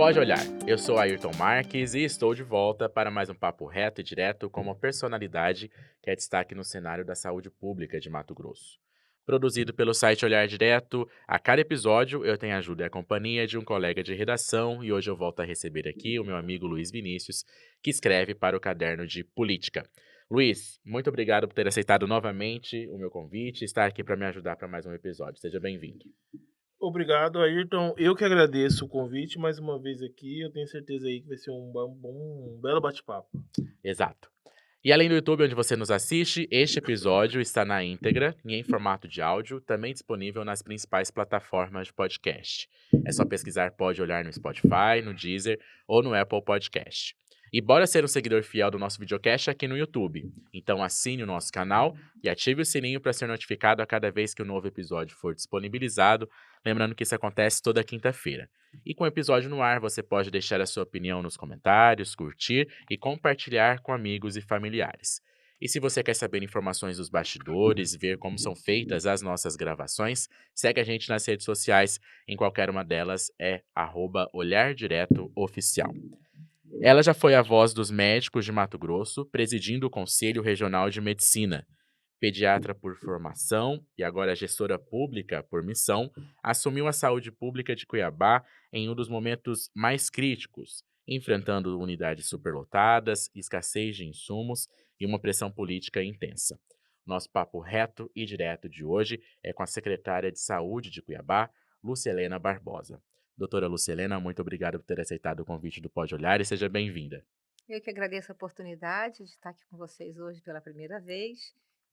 Pode olhar, eu sou Ayrton Marques e estou de volta para mais um papo reto e direto com uma personalidade que é destaque no cenário da saúde pública de Mato Grosso. Produzido pelo site Olhar Direto, a cada episódio eu tenho a ajuda e a companhia de um colega de redação e hoje eu volto a receber aqui o meu amigo Luiz Vinícius, que escreve para o caderno de Política. Luiz, muito obrigado por ter aceitado novamente o meu convite e estar aqui para me ajudar para mais um episódio. Seja bem-vindo. Obrigado, Ayrton. Eu que agradeço o convite mais uma vez aqui. Eu tenho certeza aí que vai ser um belo bate-papo. Exato. E além do YouTube, onde você nos assiste, este episódio está na íntegra e em formato de áudio, também disponível nas principais plataformas de podcast. É só pesquisar Pode Olhar no Spotify, no Deezer ou no Apple Podcast. E bora ser um seguidor fiel do nosso videocast aqui no YouTube. Então assine o nosso canal e ative o sininho para ser notificado a cada vez que o novo episódio for disponibilizado, lembrando que isso acontece toda quinta-feira. E com o episódio no ar, você pode deixar a sua opinião nos comentários, curtir e compartilhar com amigos e familiares. E se você quer saber informações dos bastidores, ver como são feitas as nossas gravações, segue a gente nas redes sociais, em qualquer uma delas é @olhardiretoOficial. Ela já foi a voz dos médicos de Mato Grosso, presidindo o Conselho Regional de Medicina. Pediatra por formação e agora gestora pública por missão, assumiu a saúde pública de Cuiabá em um dos momentos mais críticos, enfrentando unidades superlotadas, escassez de insumos e uma pressão política intensa. Nosso papo reto e direto de hoje é com a secretária de Saúde de Cuiabá, Lucelena Barbosa. Doutora Lucelena, muito obrigado por ter aceitado o convite do Pode Olhar e seja bem-vinda. Eu que agradeço a oportunidade de estar aqui com vocês hoje pela primeira vez.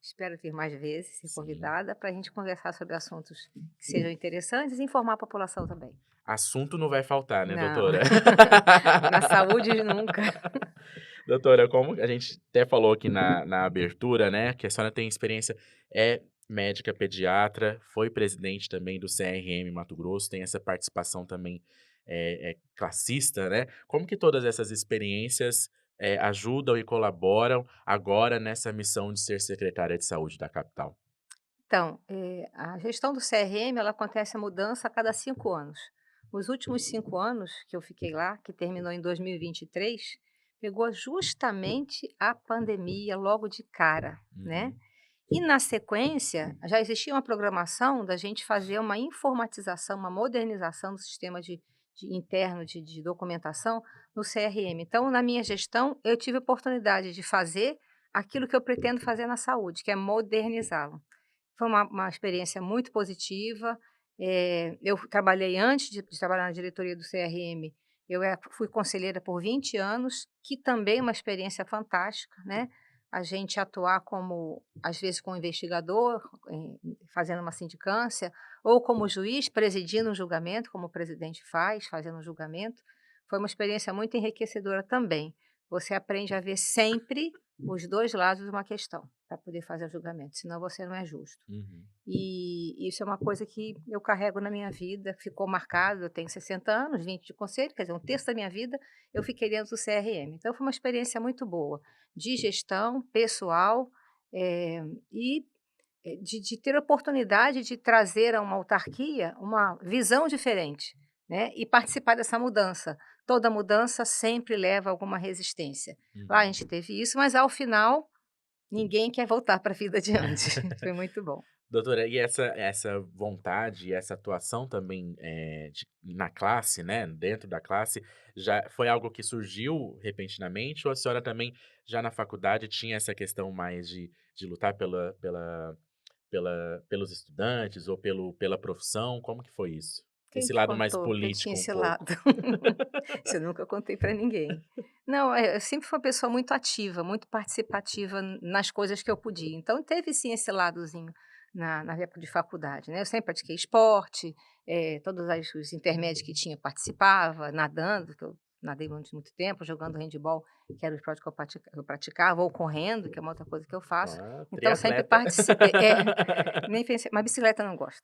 Espero vir mais vezes, ser Sim. convidada, para a gente conversar sobre assuntos que sejam interessantes e informar a população também. Assunto não vai faltar, né, Não, doutora? na saúde nunca. Doutora, como a gente até falou aqui na abertura, né, que a senhora tem experiência, é médica pediatra, foi presidente também do CRM Mato Grosso, tem essa participação também classista, né? Como que todas essas experiências ajudam e colaboram agora nessa missão de ser secretária de saúde da capital? Então, a gestão do CRM, ela acontece a mudança a cada 5 anos. Os últimos 5 anos que eu fiquei lá, que terminou em 2023, pegou justamente a pandemia logo de cara, né? Uhum. E na sequência, já existia uma programação da gente fazer uma informatização, uma modernização do sistema interno de documentação no CRM. Então, na minha gestão, eu tive a oportunidade de fazer aquilo que eu pretendo fazer na saúde, que é modernizá-lo. Foi uma experiência muito positiva. Eu trabalhei antes de trabalhar na diretoria do CRM, fui conselheira por 20 anos, que também é uma experiência fantástica, né. A gente atuar como às vezes como investigador, fazendo uma sindicância, ou como juiz presidindo um julgamento, como o presidente faz, fazendo um julgamento, foi uma experiência muito enriquecedora também. Você aprende a ver sempre os 2 lados de uma questão, para poder fazer o julgamento, senão você não é justo. Uhum. E isso é uma coisa que eu carrego na minha vida, ficou marcado, eu tenho 60 anos, 20 de conselho, quer dizer, um terço da minha vida eu fiquei dentro do CRM. Então foi uma experiência muito boa, de gestão pessoal, e, de ter a oportunidade de trazer a uma autarquia uma visão diferente, né, e participar dessa mudança. Toda mudança sempre leva a alguma resistência. Lá a Uhum. gente teve isso, mas ao final ninguém quer voltar para a vida de antes. Foi muito bom. Doutora, e essa vontade, essa atuação também, na classe, né, dentro da classe, já foi algo que surgiu repentinamente ou a senhora também, já na faculdade, tinha essa questão mais de lutar pelos estudantes ou pela profissão, como que foi isso? Quem Esse te lado mais contou que eu tinha político um esse pouco. lado? Isso eu nunca contei para ninguém. Não, eu sempre fui uma pessoa muito ativa, muito participativa nas coisas que eu podia. Então teve sim esse ladozinho na época de faculdade, né. Eu sempre pratiquei esporte, todos os intermédios que tinha eu participava, nadando, que eu nadei durante muito tempo, jogando handebol, que era o esporte que eu praticava, ou correndo, que é uma outra coisa que eu faço. Ah, Então sempre triatleta. participei nem pensei, mas bicicleta eu não gosto.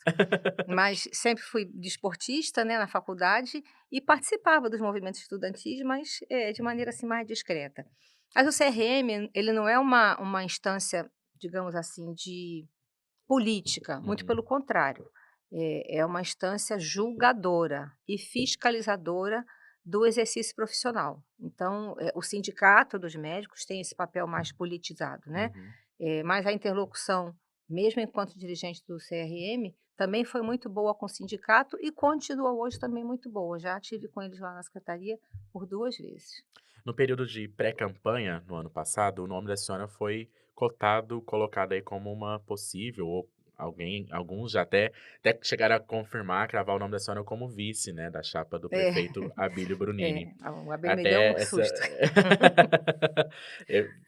Mas sempre fui desportista, né, na faculdade e participava dos movimentos estudantis, mas, de maneira, assim, mais discreta. Mas o CRM, ele não é uma instância, digamos assim, de política, muito Uhum. pelo contrário, é uma instância julgadora e fiscalizadora do exercício profissional. Então, o sindicato dos médicos tem esse papel mais politizado, né? Uhum. Mas a interlocução, mesmo enquanto dirigente do CRM, também foi muito boa com o sindicato e continua hoje também muito boa. Já tive com eles lá na secretaria por 2 vezes. No período de pré-campanha, no ano passado, o nome da senhora foi cotado, colocado aí como uma possível, ou alguns já até chegaram a confirmar, cravar o nome da senhora como vice, né, da chapa do É, prefeito Abílio Brunini. o Abel me deu um Até essa susto.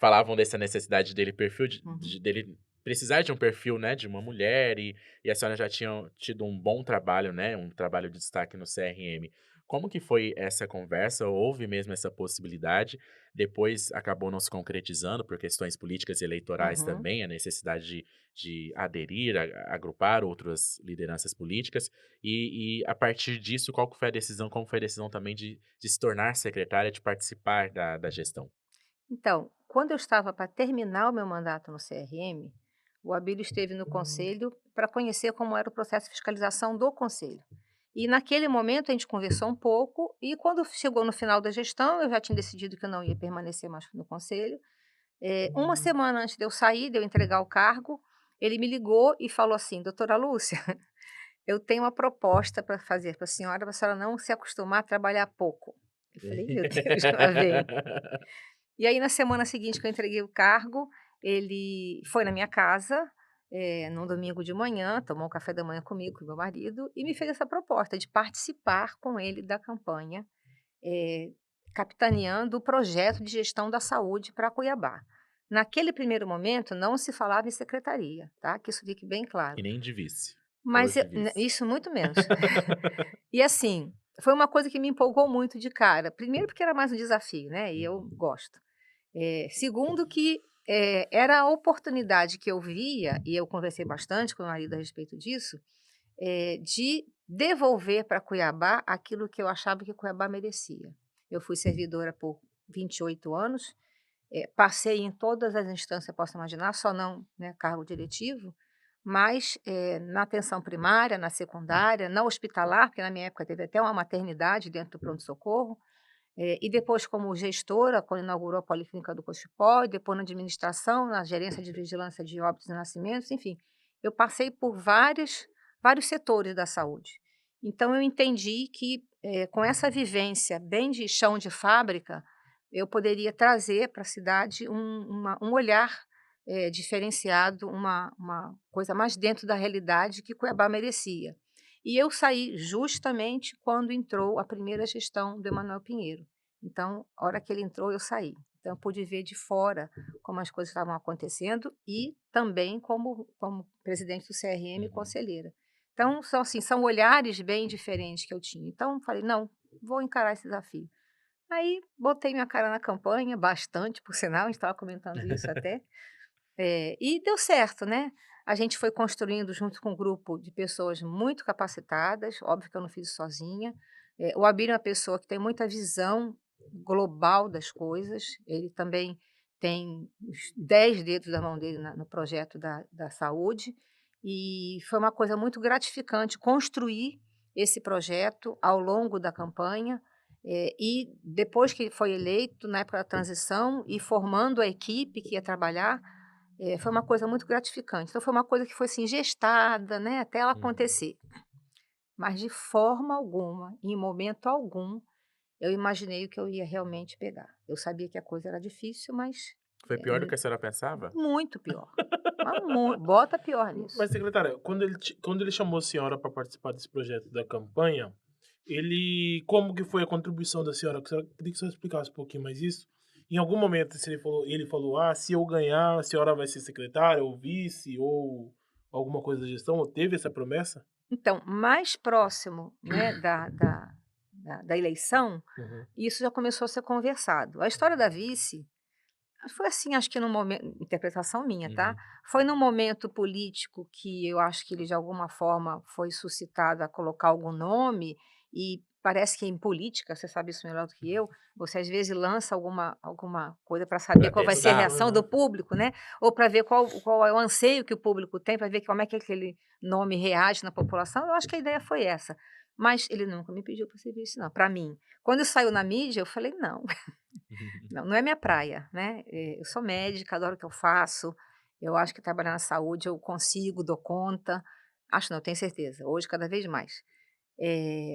falavam dessa necessidade dele perfil Uhum. dele precisar de um perfil, né, de uma mulher e a senhora já tinha tido um bom trabalho, né, um trabalho de destaque no CRM. Como que foi essa conversa? Houve mesmo essa possibilidade? Depois acabou não se concretizando por questões políticas e eleitorais Uhum. também, a necessidade de aderir, agrupar outras lideranças políticas. E a partir disso, qual que foi a decisão? Como foi a decisão também de se tornar secretária, de participar da gestão? Então, quando eu estava para terminar o meu mandato no CRM, o Abílio esteve no conselho para conhecer como era o processo de fiscalização do conselho. E naquele momento a gente conversou um pouco e quando chegou no final da gestão, eu já tinha decidido que eu não ia permanecer mais no conselho. Uma semana antes de eu sair, de eu entregar o cargo, ele me ligou e falou assim: "Doutora Lúcia, eu tenho uma proposta para fazer para a senhora não se acostumar a trabalhar pouco". Eu falei: "Meu Deus, lá vem". E aí na semana seguinte que eu entreguei o cargo, ele foi na minha casa, num domingo de manhã, tomou um café da manhã comigo, com meu marido, e me fez essa proposta de participar com ele da campanha, eh, capitaneando o projeto de gestão da saúde para Cuiabá. Naquele primeiro momento não se falava em secretaria, tá, que isso fique bem E claro. nem de vice. Falou Mas de vice. isso muito menos. E assim, foi uma coisa que me empolgou muito de cara, primeiro porque era mais um desafio, né, e eu Uhum. gosto. Segundo que, era a oportunidade que eu via, e eu conversei bastante com meu marido a respeito disso, de devolver para Cuiabá aquilo que eu achava que Cuiabá merecia. Eu fui servidora por 28 anos, passei em todas as instâncias que possa imaginar, só não, né, cargo diretivo, mas, na atenção primária, na secundária, na hospitalar, porque na minha época teve até uma maternidade dentro do pronto-socorro, e depois como gestora, quando inaugurou a Policlínica do Cochipó, e depois na administração, na gerência de vigilância de óbitos e nascimentos, enfim, eu passei por vários setores da saúde. Então eu entendi que, com essa vivência bem de chão de fábrica, eu poderia trazer para a cidade um olhar, diferenciado, uma coisa mais dentro da realidade que Cuiabá merecia. E eu saí justamente quando entrou a primeira gestão do Emanuel Pinheiro. Então, a hora que ele entrou, eu saí. Então, eu pude ver de fora como as coisas estavam acontecendo e também como presidente do CRM e Uhum. conselheira. Então, são assim, são olhares bem diferentes que eu tinha. Então, falei: "Não, vou encarar esse desafio". Aí, botei minha cara na campanha, bastante, por sinal, a gente estava comentando isso até, e deu certo, né. A gente foi construindo junto com um grupo de pessoas muito capacitadas, óbvio que eu não fiz isso sozinha. O Abílio é uma pessoa que tem muita visão global das coisas, ele também tem os 10 dedos da mão dele no projeto da saúde, e foi uma coisa muito gratificante construir esse projeto ao longo da campanha, e depois que ele foi eleito, na época da transição, e formando a equipe que ia trabalhar, foi uma coisa muito gratificante. Então foi uma coisa que foi, assim, gestada, né, até ela Uhum. acontecer. Mas de forma alguma, em momento algum, eu imaginei o que eu ia realmente pegar. Eu sabia que a coisa era difícil, mas, Foi pior do eh, que a senhora pensava? muito pior. Mas bota pior nisso. Mas secretária, quando ele chamou a senhora para participar desse projeto da campanha, ele como que foi a contribuição da senhora? Que a senhora queria que a senhora explicasse um pouquinho mais isso. Em algum momento se ele falou: "Ah, se eu ganhar, a senhora vai ser secretária ou vice ou alguma coisa da gestão", ou teve essa promessa? Então, mais próximo, né, da eleição, Uhum, isso já começou a ser conversado. A história da vice foi assim, acho que no momento, interpretação minha, tá, Uhum. foi num momento político que eu acho que ele de alguma forma foi suscitado a colocar algum nome, e parece que em política, você sabe isso melhor do que eu, você às vezes lança alguma coisa para saber Pra qual vai ser a testar. reação do aham. público, né, ou para ver qual é o anseio que o público tem, para ver como é que aquele nome reage na população, eu acho que a ideia foi essa. Mas ele nunca me pediu para serviço não, para mim. Quando saiu na mídia eu falei: "Não, não é minha praia", né, eu sou médica, adoro o que eu faço, eu acho que trabalhar na saúde eu consigo, dou conta, acho não, tenho certeza, hoje cada vez mais.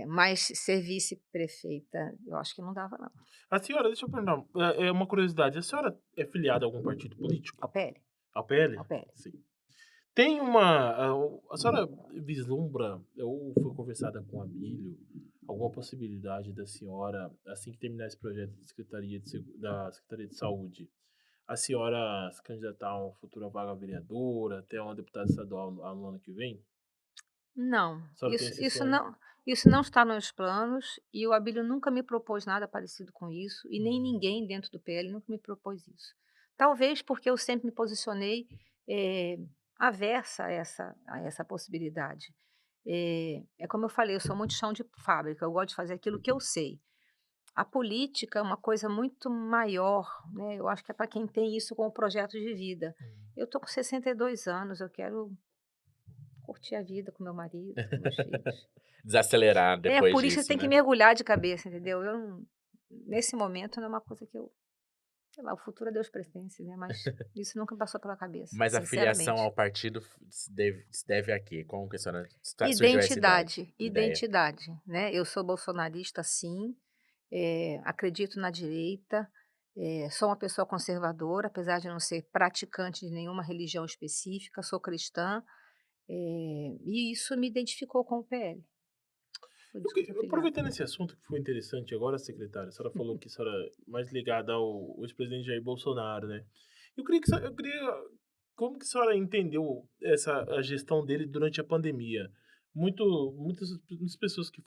Mas ser vice-prefeita, eu acho que não dava não. A senhora, deixa eu perguntar, é uma curiosidade, a senhora é filiada a algum partido político? Ao PL, Ao PL? ao PL. Sim. Tem uma a senhora vislumbra ou foi conversada com a Abílio, alguma possibilidade da senhora, assim que terminar esse projeto da Secretaria de Saúde, a senhora se candidatar a uma futura vaga vereadora, até uma deputada estadual no ano que vem? Não, A senhora tem esse isso sonho? não está nos planos e o Abílio nunca me propôs nada parecido com isso e nem Uhum. ninguém dentro do PL nunca me propôs isso. Talvez porque eu sempre me posicionei, aversa a essa possibilidade. É como eu falei, eu sou muito chão de fábrica, eu gosto de fazer aquilo que eu sei. A política é uma coisa muito maior, né, eu acho que é para quem tem isso como projeto de vida. Hum. Eu estou com 62 anos, eu quero curtir a vida com meu marido, com meus filhos. Desacelerar É, depois por isso disso, tem que né. mergulhar de cabeça, entendeu. Eu não nesse momento não é uma coisa que eu sei lá, o futuro a Deus pertence, né, mas isso nunca me passou pela cabeça, Mas a filiação sinceramente. ao partido se deve a quê? Como que a senhora surgiu essa ideia? Identidade, né. Eu sou bolsonarista sim, acredito na direita, sou uma pessoa conservadora, apesar de não ser praticante de nenhuma religião específica, sou cristã, e isso me identificou com o PL. Por isso que eu sou filiada. Aproveitando esse assunto que foi interessante agora, secretária, a senhora falou que a senhora é mais ligada ao ex-presidente Jair Bolsonaro, né? Eu queria, como que a senhora entendeu a gestão dele durante a pandemia? Muitas pessoas que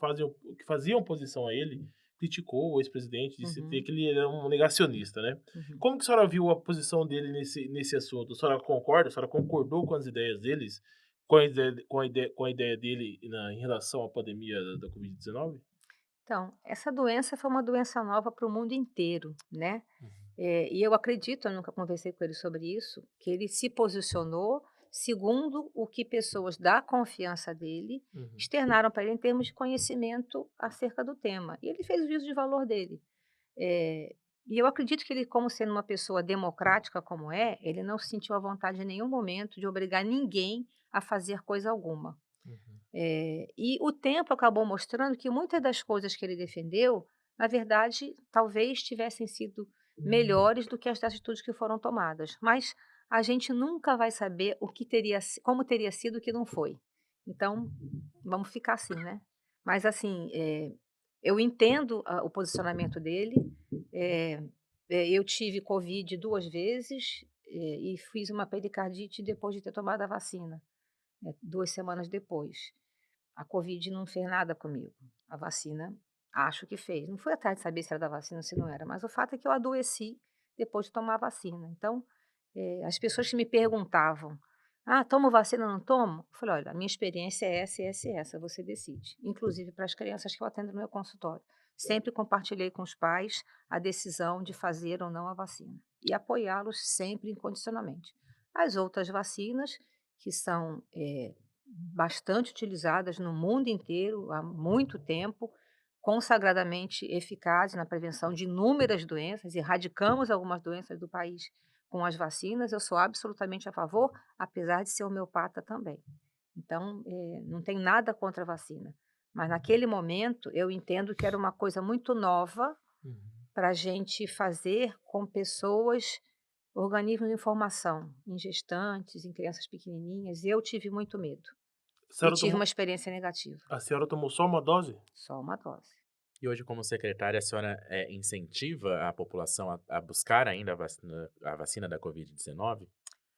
faziam oposição a ele criticou o ex-presidente, disse Uhum, que ele era um negacionista, né? uhum. Como que a senhora viu a posição dele nesse assunto? A senhora concorda? A senhora concordou com as ideias deles? Com a ideia dele em relação à pandemia da Covid-19? Então, essa doença foi uma doença nova para o mundo inteiro, né. Uhum, E eu acredito, eu nunca conversei com ele sobre isso, que ele se posicionou segundo o que pessoas da confiança dele uhum, externaram para ele em termos de conhecimento acerca do tema. E ele fez o juízo de valor dele. E eu acredito que ele, como sendo uma pessoa democrática como é, ele não sentiu a vontade em nenhum momento de obrigar ninguém a fazer coisa alguma. uhum, E o tempo acabou mostrando que muitas das coisas que ele defendeu, na verdade, talvez tivessem sido melhores do que as atitudes que foram tomadas, mas a gente nunca vai saber o que teria si como teria sido o que não foi. Então, vamos ficar assim, né. Mas assim, eu entendo o posicionamento dele, eh eu tive covid 2 vezes, e fiz uma pericardite depois de ter tomado a vacina, 2 semanas depois. A Covid não fez nada comigo. A vacina, acho que fez. Não fui atrás de saber se era da vacina ou se não era, mas o fato é que eu adoeci depois de tomar a vacina. Então, as pessoas que me perguntavam: "Ah, tomo vacina ou não tomo?" Eu falei: "Olha, a minha experiência é essa, essa e essa, você decide". Inclusive para as crianças que eu atendo no meu consultório. Sempre compartilhei com os pais a decisão de fazer ou não a vacina e apoiá-los sempre incondicionalmente. As outras vacinas, que são, bastante utilizadas no mundo inteiro há muito tempo, consagradamente eficazes na prevenção de inúmeras doenças, erradicamos algumas doenças do país com as vacinas, eu sou absolutamente a favor, apesar de ser homeopata também. Então, não tenho nada contra a vacina, mas naquele momento eu entendo que era uma coisa muito nova uhum. para a gente fazer com pessoas, organismos de informação, em gestantes, em crianças pequenininhas, e eu tive muito medo. A E senhora tive uma tomou experiência negativa, a senhora tomou só uma dose? só uma dose. E hoje, como secretária, a senhora, incentiva a população a buscar ainda a vacina da Covid-19?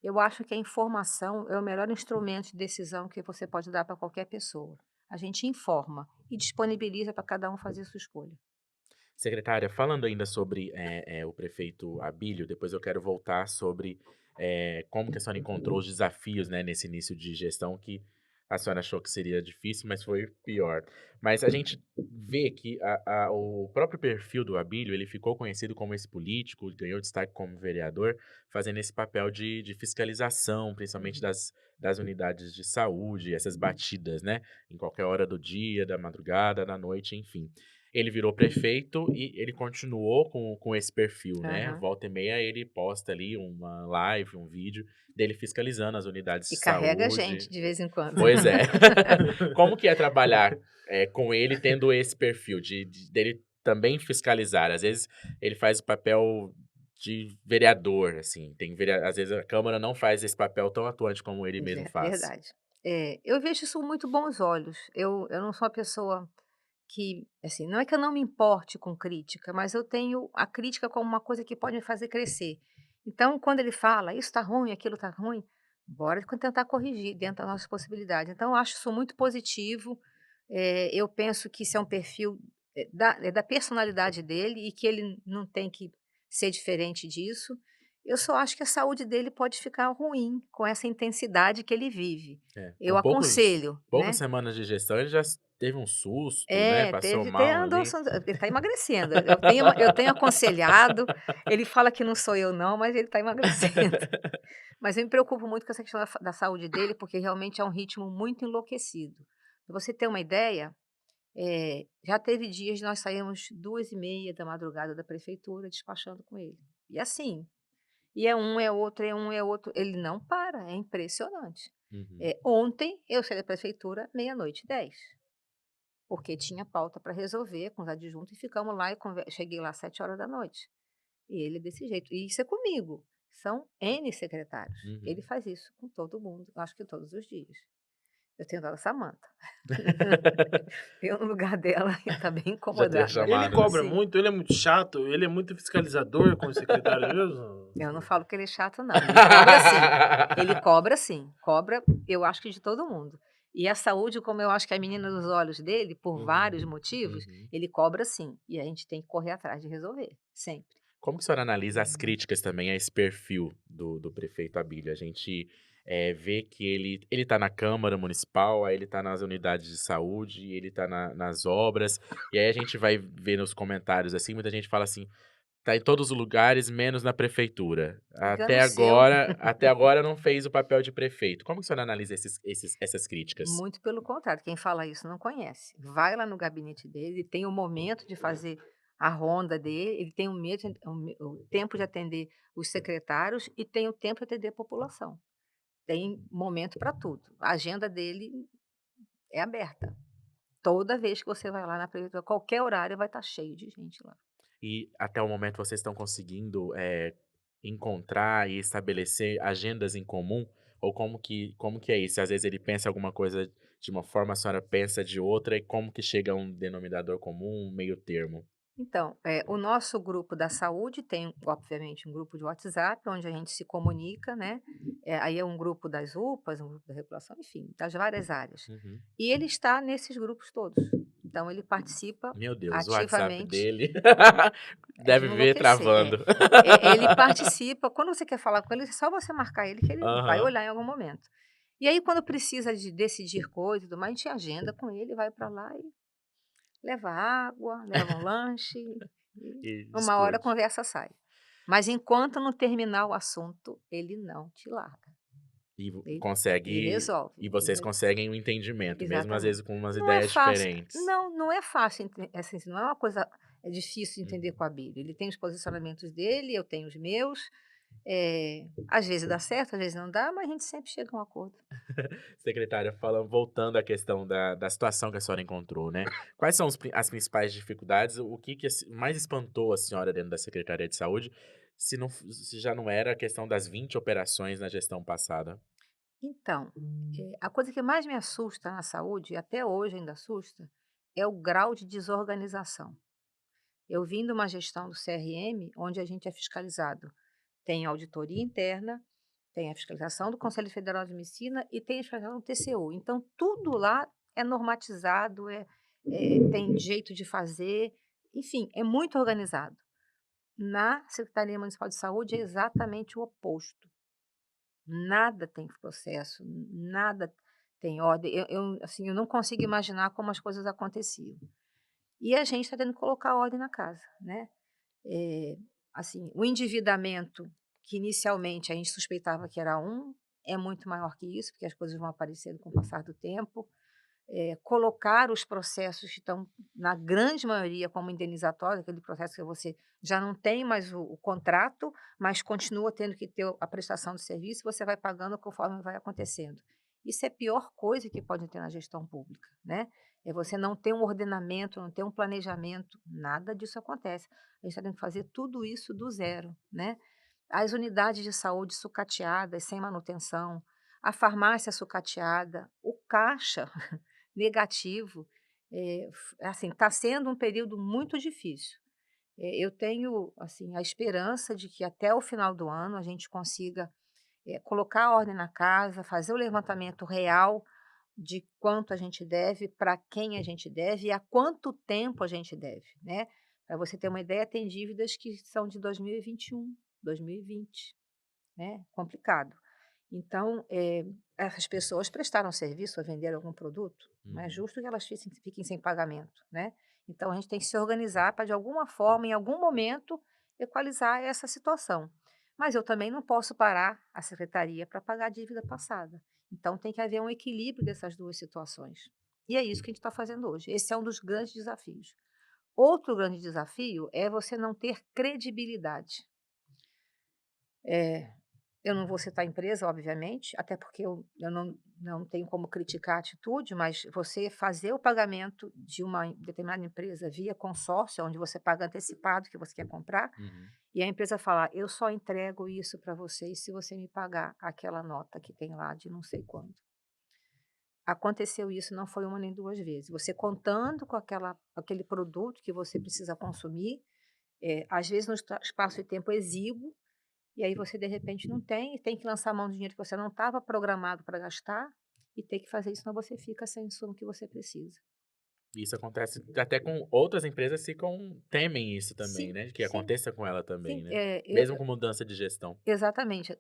Eu acho que a informação é o melhor instrumento de decisão que você pode dar para qualquer pessoa. A gente informa e disponibiliza para cada um fazer sua escolha. Secretária, falando ainda sobre, o prefeito Abílio, depois eu quero voltar sobre, como que a senhora encontrou os desafios, né, nesse início de gestão que A senhora achou que seria difícil, mas foi pior. Mas a gente vê que o próprio perfil do Abílio, ele ficou conhecido como esse político, ganhou destaque como vereador, fazendo esse papel de fiscalização, principalmente Uhum. das unidades de saúde, essas batidas, né? Em qualquer hora do dia, da madrugada, da noite, enfim. Ele virou prefeito e ele continuou com esse perfil, né? Aham. Volta e meia ele posta ali uma live, um vídeo dele fiscalizando as unidades E de carrega a saúde. gente de vez em quando. Pois é. Como que é trabalhar, com ele tendo esse perfil dele também fiscalizar? Às vezes ele faz o papel de vereador, assim, às vezes a Câmara não faz esse papel tão atuante como ele mesmo faz. Verdade. Eu vejo isso com muito bons olhos. Eu não sou uma pessoa que, assim, não é que eu não me importe com crítica, mas eu tenho a crítica como uma coisa que pode me fazer crescer. Então, quando ele fala: "Isso está ruim, aquilo está ruim", bora tentar corrigir dentro das nossas possibilidades. Então eu acho isso muito positivo. Eu penso que isso é um perfil, da personalidade dele e que ele não tem que ser diferente disso. Eu só acho que a saúde dele pode ficar ruim com essa intensidade que ele vive. É, Eu com aconselho, poucas né. semanas de gestão ele já teve um susto, né, É, passou teve tem mal andou ali. ele está emagrecendo. Eu tenho aconselhado, ele fala que não sou eu não, mas ele está emagrecendo. Mas eu me preocupo muito com essa questão da saúde dele, porque realmente é um ritmo muito enlouquecido. Pra você ter uma ideia, já teve dias de nós saímos 2h30 da madrugada da prefeitura despachando com ele. E assim, e é um, é outro, é um, é outro, ele não para, é impressionante. Uhum. Ontem eu saí da prefeitura 00h10. Porque tinha pauta para resolver com os adjuntos e ficamos lá e cheguei lá às 7 horas da noite. E ele desse jeito. E isso é comigo. São N secretários. Ele Uhum. faz isso com todo mundo, acho que todos os dias. Eu tenho dado a Samanta. Eu no lugar dela ia estar bem Já ter incomodada. Ele chamado, né. cobra Sim. muito, ele é muito chato, ele é muito fiscalizador com os secretários mesmo? Eu não falo que ele é chato não, ele cobra sim. Ele cobra sim, cobra, eu acho que de todo mundo. E a saúde, como eu acho que é a menina dos olhos dele, por Uhum, vários motivos, uhum. ele cobra sim, e a gente tem que correr atrás de resolver, sempre. Como que a senhora analisa as críticas também a esse perfil do prefeito Abílio? A gente, vê que ele tá na Câmara Municipal, aí ele tá nas unidades de saúde, ele tá nas obras, e aí a gente vai ver nos comentários, assim, muita gente fala assim: "Tá em todos os lugares, menos na prefeitura. Engano seu. Até agora não fez o papel de prefeito". Como que a senhora analisa essas críticas? Muito pelo contrário, quem fala isso não conhece. Vai lá no gabinete dele, ele tem o momento de fazer a ronda dele, ele tem o tempo de atender os secretários e tem o tempo de atender a população. Tem momento para tudo. A agenda dele é aberta. Toda vez que você vai lá na prefeitura, qualquer horário vai estar cheio de gente lá. E até o momento vocês estão conseguindo, encontrar e estabelecer agendas em comum? Ou como que é isso? Às vezes ele pensa alguma coisa de uma forma, a senhora pensa de outra, e como que chega a um denominador comum, um meio termo? Então, o nosso grupo da saúde tem, obviamente, um grupo de WhatsApp, onde a gente se comunica, né? Aí é um grupo das UPAs, um grupo da regulação, enfim, das várias áreas. Uhum. E ele está nesses grupos todos. Então, ele participa Meu Deus, o WhatsApp ativamente, dele é de deve viver enlouquecer. travando. Ele participa, quando você quer falar com ele, é só você marcar ele que ele vai Aham. olhar em algum momento. E aí, quando precisa de decidir coisas e tudo mais, a gente agenda com ele, vai para lá e leva água, leva um lanche, e E uma hora a discute. conversa sai. Mas enquanto não terminar o assunto, ele não te larga. E Ele ele consegue resolve, e ele vocês resolve. conseguem um entendimento, mesmo às Exatamente. vezes com umas Não é ideias fácil diferentes. não é fácil assim, não é uma coisa, difícil de entender Uhum. com a Bíblia. Ele tem os posicionamentos dele, eu tenho os meus, às vezes dá certo, às vezes não dá, mas a gente sempre chega a um acordo. Secretária, voltando à questão da situação que a senhora encontrou, né? Quais são as principais dificuldades? O que mais espantou a senhora dentro da Secretaria de Saúde, se já não era a questão das 20 operações na gestão passada? Então, a coisa que mais me assusta na saúde, e até hoje ainda assusta, é o grau de desorganização. Eu vim de uma gestão do CRM, onde a gente é fiscalizado. Tem auditoria interna, tem a fiscalização do Conselho Federal de Medicina e tem a fiscalização do TCU. Então, tudo lá é normatizado, tem jeito de fazer, enfim, é muito organizado. Na Secretaria Municipal de Saúde é exatamente o oposto. Nada tem processo, nada. tem ordem. Assim, eu não consigo imaginar como as coisas aconteciam. E a gente está tendo que colocar ordem na casa, né. Eh, assim, o endividamento, que inicialmente a gente suspeitava que era é muito maior que isso, porque as coisas vão aparecendo com o passar do tempo. Colocar os processos que estão, na grande maioria, como indenizatório, aquele processo que você já não tem mais o contrato, mas continua tendo que ter a prestação do serviço, você vai pagando conforme vai acontecendo. Isso é a pior coisa que pode ter na gestão pública, né? É você não ter um ordenamento, não ter um planejamento, nada disso acontece. A gente está tendo que fazer tudo isso do zero, né? As unidades de saúde sucateadas, sem manutenção, a farmácia sucateada, o caixa negativo, assim, está sendo um período muito difícil. Eu tenho, assim, a esperança de que até o final do ano a gente consiga, colocar a ordem na casa, fazer o levantamento real de quanto a gente deve, para quem a gente deve e há quanto tempo a gente deve, né. Para você ter uma ideia, tem dívidas que são de 2021, 2020, né, complicado. Então, essas pessoas prestaram serviço ou venderam algum produto, não é Uhum. justo que elas fiquem sem pagamento, né. Então a gente tem que se organizar para, de alguma forma, em algum momento, equalizar essa situação. Mas eu também não posso parar a secretaria para pagar a dívida passada. Então tem que haver um equilíbrio dessas 2 situações. E é isso que a gente está fazendo hoje. Esse é um dos grandes desafios. Outro grande desafio é você não ter credibilidade. Eh eu não vou citar a empresa, obviamente, até porque eu não tenho como criticar a atitude, mas você fazer o pagamento de uma determinada empresa via consórcio, onde você paga antecipado que você quer comprar, Uhum. e a empresa falar: "Eu só entrego isso para vocês se você me pagar aquela nota que tem lá de não sei quando". Aconteceu isso, não foi uma nem 2 vezes. Você contando com aquele produto que você precisa consumir, às vezes no espaço de tempo exíguo, e aí você de repente não tem, e tem que lançar mão de dinheiro que você não estava programado para gastar, e ter que fazer isso, senão você fica sem o insumo que você precisa. Isso acontece até com outras empresas ficam temem isso também, Sim, né, que sim, aconteça com ela também, sim. né, mesmo com mudança de gestão. Exatamente.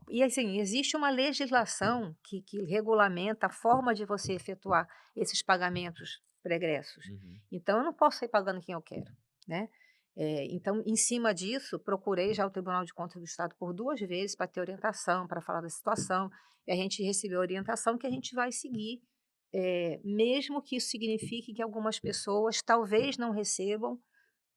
E assim, existe uma legislação que regulamenta a forma de você efetuar esses pagamentos pregressos. Uhum. Então eu não posso sair pagando quem eu quero, né. Então, em cima disso, procurei já o Tribunal de Contas do Estado por 2 vezes para ter orientação, para falar da situação, e a gente recebeu a orientação que a gente vai seguir, mesmo que isso signifique que algumas pessoas talvez não recebam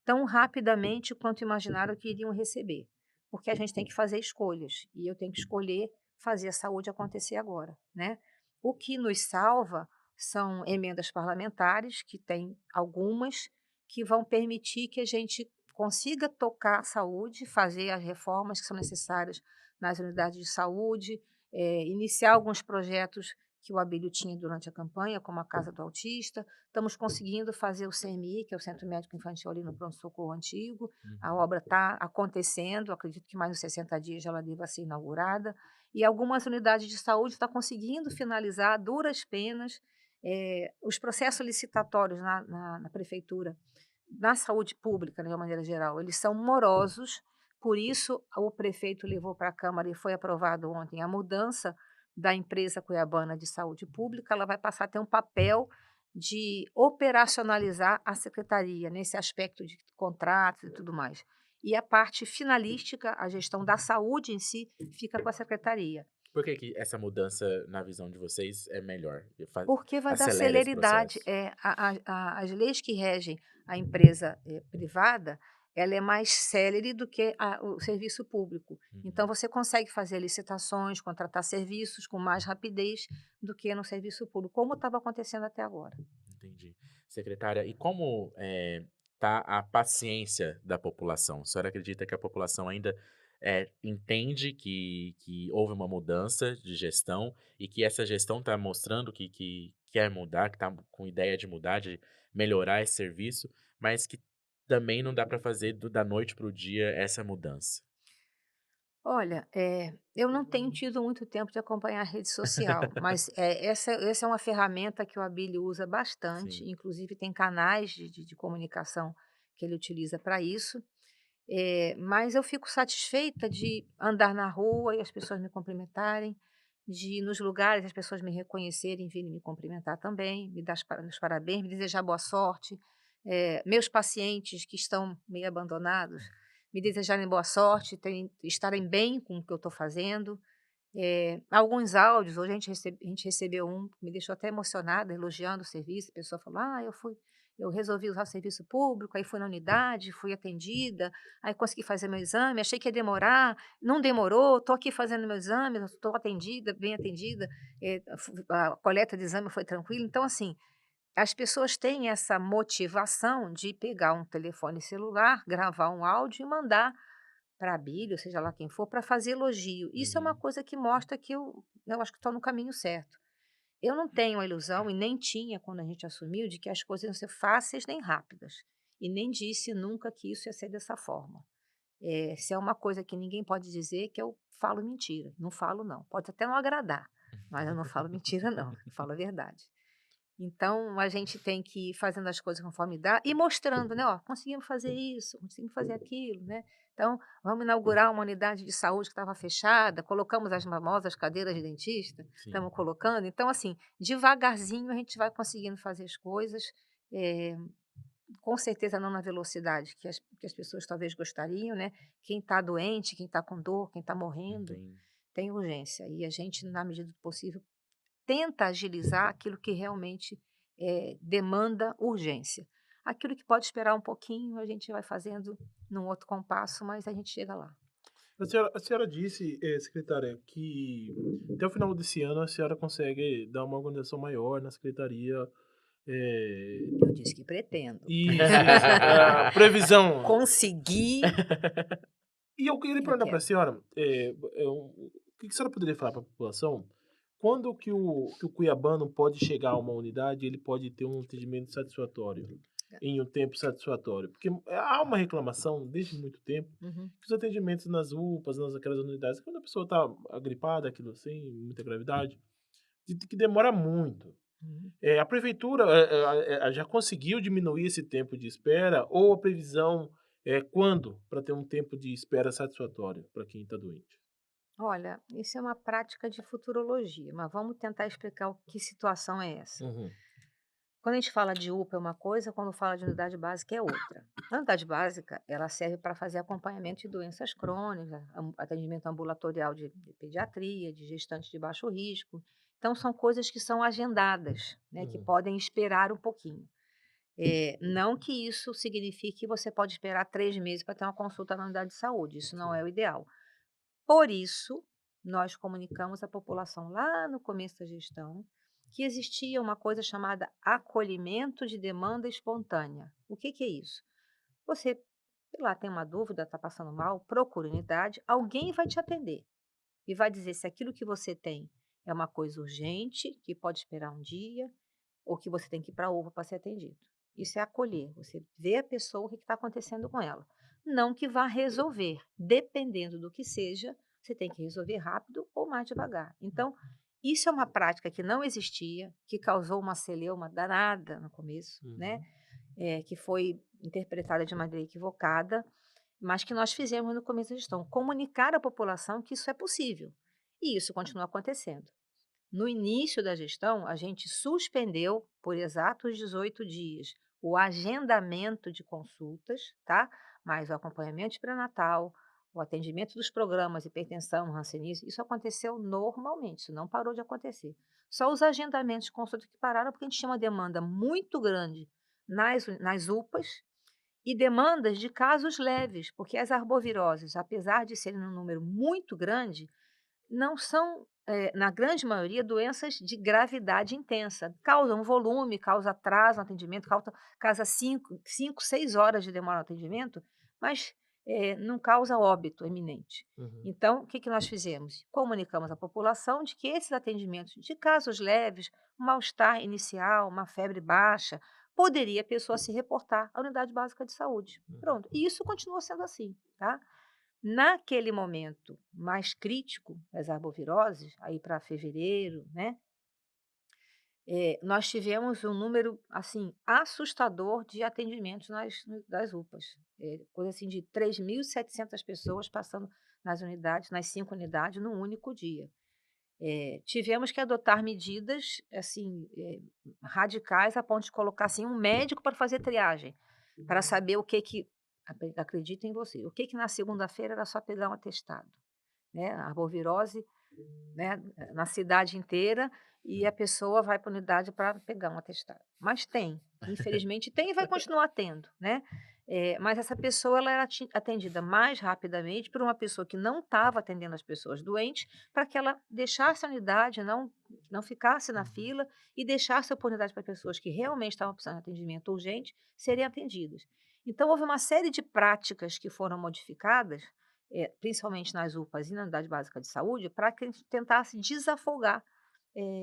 tão rapidamente quanto imaginaram que iriam receber, porque a gente tem que fazer escolhas, e eu tenho que escolher fazer a saúde acontecer agora, né. O que nos salva são emendas parlamentares, que tem algumas, que vão permitir que a gente consiga tocar a saúde, fazer as reformas que são necessárias nas unidades de saúde, iniciar alguns projetos que o Abílio tinha durante a campanha, como a Casa do Autista. Estamos conseguindo fazer o CMI, que é o Centro Médico Infantil ali no pronto-socorro antigo. A Uhum. obra está acontecendo, acredito que mais uns 60 dias já ela deva ser inaugurada. E algumas unidades de saúde estão conseguindo finalizar a duras penas. Os processos licitatórios na prefeitura, na saúde pública, né, de uma maneira geral, eles são morosos, por isso o prefeito levou para a Câmara e foi aprovado ontem a mudança da empresa cuiabana de saúde pública. Ela vai passar a ter um papel de operacionalizar a secretaria, nesse aspecto de contratos e tudo mais. E a parte finalística, a gestão da saúde em si, fica com a secretaria. Por que que essa mudança, na visão de vocês, é melhor? Porque vai dar Acelera esse celeridade. processo? As leis que regem a empresa, privada, ela é mais célere do que o serviço público. Então Uhum. você consegue fazer licitações, contratar serviços com mais rapidez do que no serviço público, como estava acontecendo até agora. Entendi. Secretária, e como, tá a paciência da população? A senhora acredita que a população ainda, entende que houve uma mudança de gestão e que essa gestão está mostrando que quer mudar, que está com ideia de mudar, de melhorar esse serviço, mas que também não dá para fazer da noite para o dia essa mudança? Olha, eu não tenho tido muito tempo de acompanhar a rede social, mas, essa é uma ferramenta que o Abílio usa bastante, Sim. inclusive tem canais de comunicação que ele utiliza para isso. Mas eu fico satisfeita de andar na rua e as pessoas me cumprimentarem. de ir nos lugares as pessoas me reconhecerem, virem me cumprimentar também, me dar os parabéns, me desejar boa sorte. Meus pacientes que estão meio abandonados, me desejarem boa sorte, estarem bem com o que eu estou fazendo. Alguns áudios, hoje a gente recebeu um que me deixou até emocionada, elogiando o serviço. A pessoa falou: eu resolvi usar o serviço público, aí fui na unidade, fui atendida, aí consegui fazer meu exame, achei que ia demorar, não demorou, estou aqui fazendo meu exame, estou atendida, bem atendida, a coleta de exame foi tranquila. Então, assim, as pessoas têm essa motivação de pegar um telefone celular, gravar um áudio e mandar para a Bíblia, ou seja lá quem for, para fazer elogio. Isso é uma Uhum. coisa que mostra que eu acho que estou no caminho certo. Eu não tenho a ilusão, e nem tinha quando a gente assumiu, de que as coisas iam ser fáceis nem rápidas. E nem disse nunca que isso ia ser dessa forma. Se é uma coisa que ninguém pode dizer, que eu falo mentira. Não falo, não. Pode até não agradar, mas eu não falo mentira, não. Eu falo a verdade. Então, a gente tem que ir fazendo as coisas conforme dá e mostrando, né? Ó, conseguimos fazer isso, conseguimos fazer aquilo, né? Então, vamos inaugurar uma unidade de saúde que estava fechada, colocamos as famosas cadeiras de dentista, Sim. estamos colocando. Então, assim, devagarzinho a gente vai conseguindo fazer as coisas, eh, com certeza não na velocidade que as pessoas talvez gostariam, né? Quem está doente, quem está com dor, quem está morrendo, Entendi. tem urgência. E a gente, na medida do possível, tenta agilizar aquilo que realmente, demanda urgência. Aquilo que pode esperar um pouquinho, a gente vai fazendo num outro compasso, mas a gente chega lá. A senhora disse, secretária, que até o final desse ano a senhora consegue dar uma organização maior na secretaria. eh, Eu disse que pretendo. isso, a previsão. Conseguir, E eu queria eu perguntar para a quero. senhora, o que a senhora poderia falar para a população, quando que o cuiabano pode chegar a uma unidade, ele pode ter um atendimento satisfatório, em um tempo satisfatório? Porque há uma reclamação desde muito tempo Uhum, que os atendimentos nas UPAs, nas aquelas unidades, quando a pessoa está agripada, aquilo assim, muita gravidade, de que demora muito. uhum. A prefeitura, já conseguiu diminuir esse tempo de espera ou a previsão é quando para ter um tempo de espera satisfatório para quem está doente? Olha, isso é uma prática de futurologia, mas vamos tentar explicar que situação é essa. Uhum, Quando a gente fala de UPA é uma coisa, quando fala de unidade básica é outra. A unidade básica, ela serve para fazer acompanhamento de doenças crônicas, atendimento ambulatorial de pediatria, de gestantes de baixo risco. Então, são coisas que são agendadas, né, que uhum, podem esperar um pouquinho. Não que isso signifique que você pode esperar 3 meses para ter uma consulta na unidade de saúde, isso não é sim. o ideal. Por isso, nós comunicamos à população lá no começo da gestão que existia uma coisa chamada acolhimento de demanda espontânea. O que que é isso? Você, sei lá, tem uma dúvida, está passando mal, procura unidade, alguém vai te atender e vai dizer se aquilo que você tem é uma coisa urgente, que pode esperar um dia, ou que você tem que ir para a UPA para ser atendido. Isso é acolher, você vê a pessoa, o que está acontecendo com ela. Não que vá resolver, dependendo do que seja, você tem que resolver rápido ou mais devagar. Então, isso é uma prática que não existia, que causou uma celeuma danada no começo, né? Uhum. Que foi interpretada de maneira equivocada, mas que nós fizemos no começo da gestão, comunicar à população que isso é possível. E isso continua acontecendo. No início da gestão, a gente suspendeu por exatos 18 dias o agendamento de consultas, tá? Mas o acompanhamento de pré-natal, o atendimento dos programas hipertensão, hanseníase, isso aconteceu normalmente, isso não parou de acontecer. Só os agendamentos de consulta que pararam porque a gente tinha uma demanda muito grande nas UPAs e demandas de casos leves, porque as arboviroses, apesar de serem num número muito grande, não são, na grande maioria, doenças de gravidade intensa. Causam volume, causa atraso no atendimento, causa 5, 6 horas de demora no atendimento, mas, não causa óbito iminente. Uhum. Então, o que que nós fizemos? Comunicamos à população de que esses atendimentos de casos leves, um mal-estar inicial, uma febre baixa, poderia a pessoa se reportar à unidade básica de saúde. Uhum. Pronto, e isso continua sendo assim, tá? Naquele momento mais crítico das arboviroses, aí para fevereiro, né, nós tivemos um número, assim, assustador de atendimentos das UPAs. Coisa assim de 3.700 pessoas passando nas unidades, nas 5 unidades, num único dia. Tivemos que adotar medidas, assim, radicais a ponto de colocar, assim, um médico para fazer triagem, para saber o que que acredita em você, o que que na segunda-feira era só pegar um atestado, né, arbovirose, né, na cidade inteira, e a pessoa vai para a unidade para pegar um atestado. Mas tem, infelizmente tem e vai continuar tendo, né. Mas essa pessoa ela era atendida mais rapidamente por uma pessoa que não estava atendendo as pessoas doentes, para que ela deixasse a unidade, não ficasse na Uhum. fila e deixasse a oportunidade para pessoas que realmente estavam precisando de atendimento urgente serem atendidas. Então houve uma série de práticas que foram modificadas, principalmente nas UPAs e na unidade básica de saúde, para que a gente tentasse desafogar,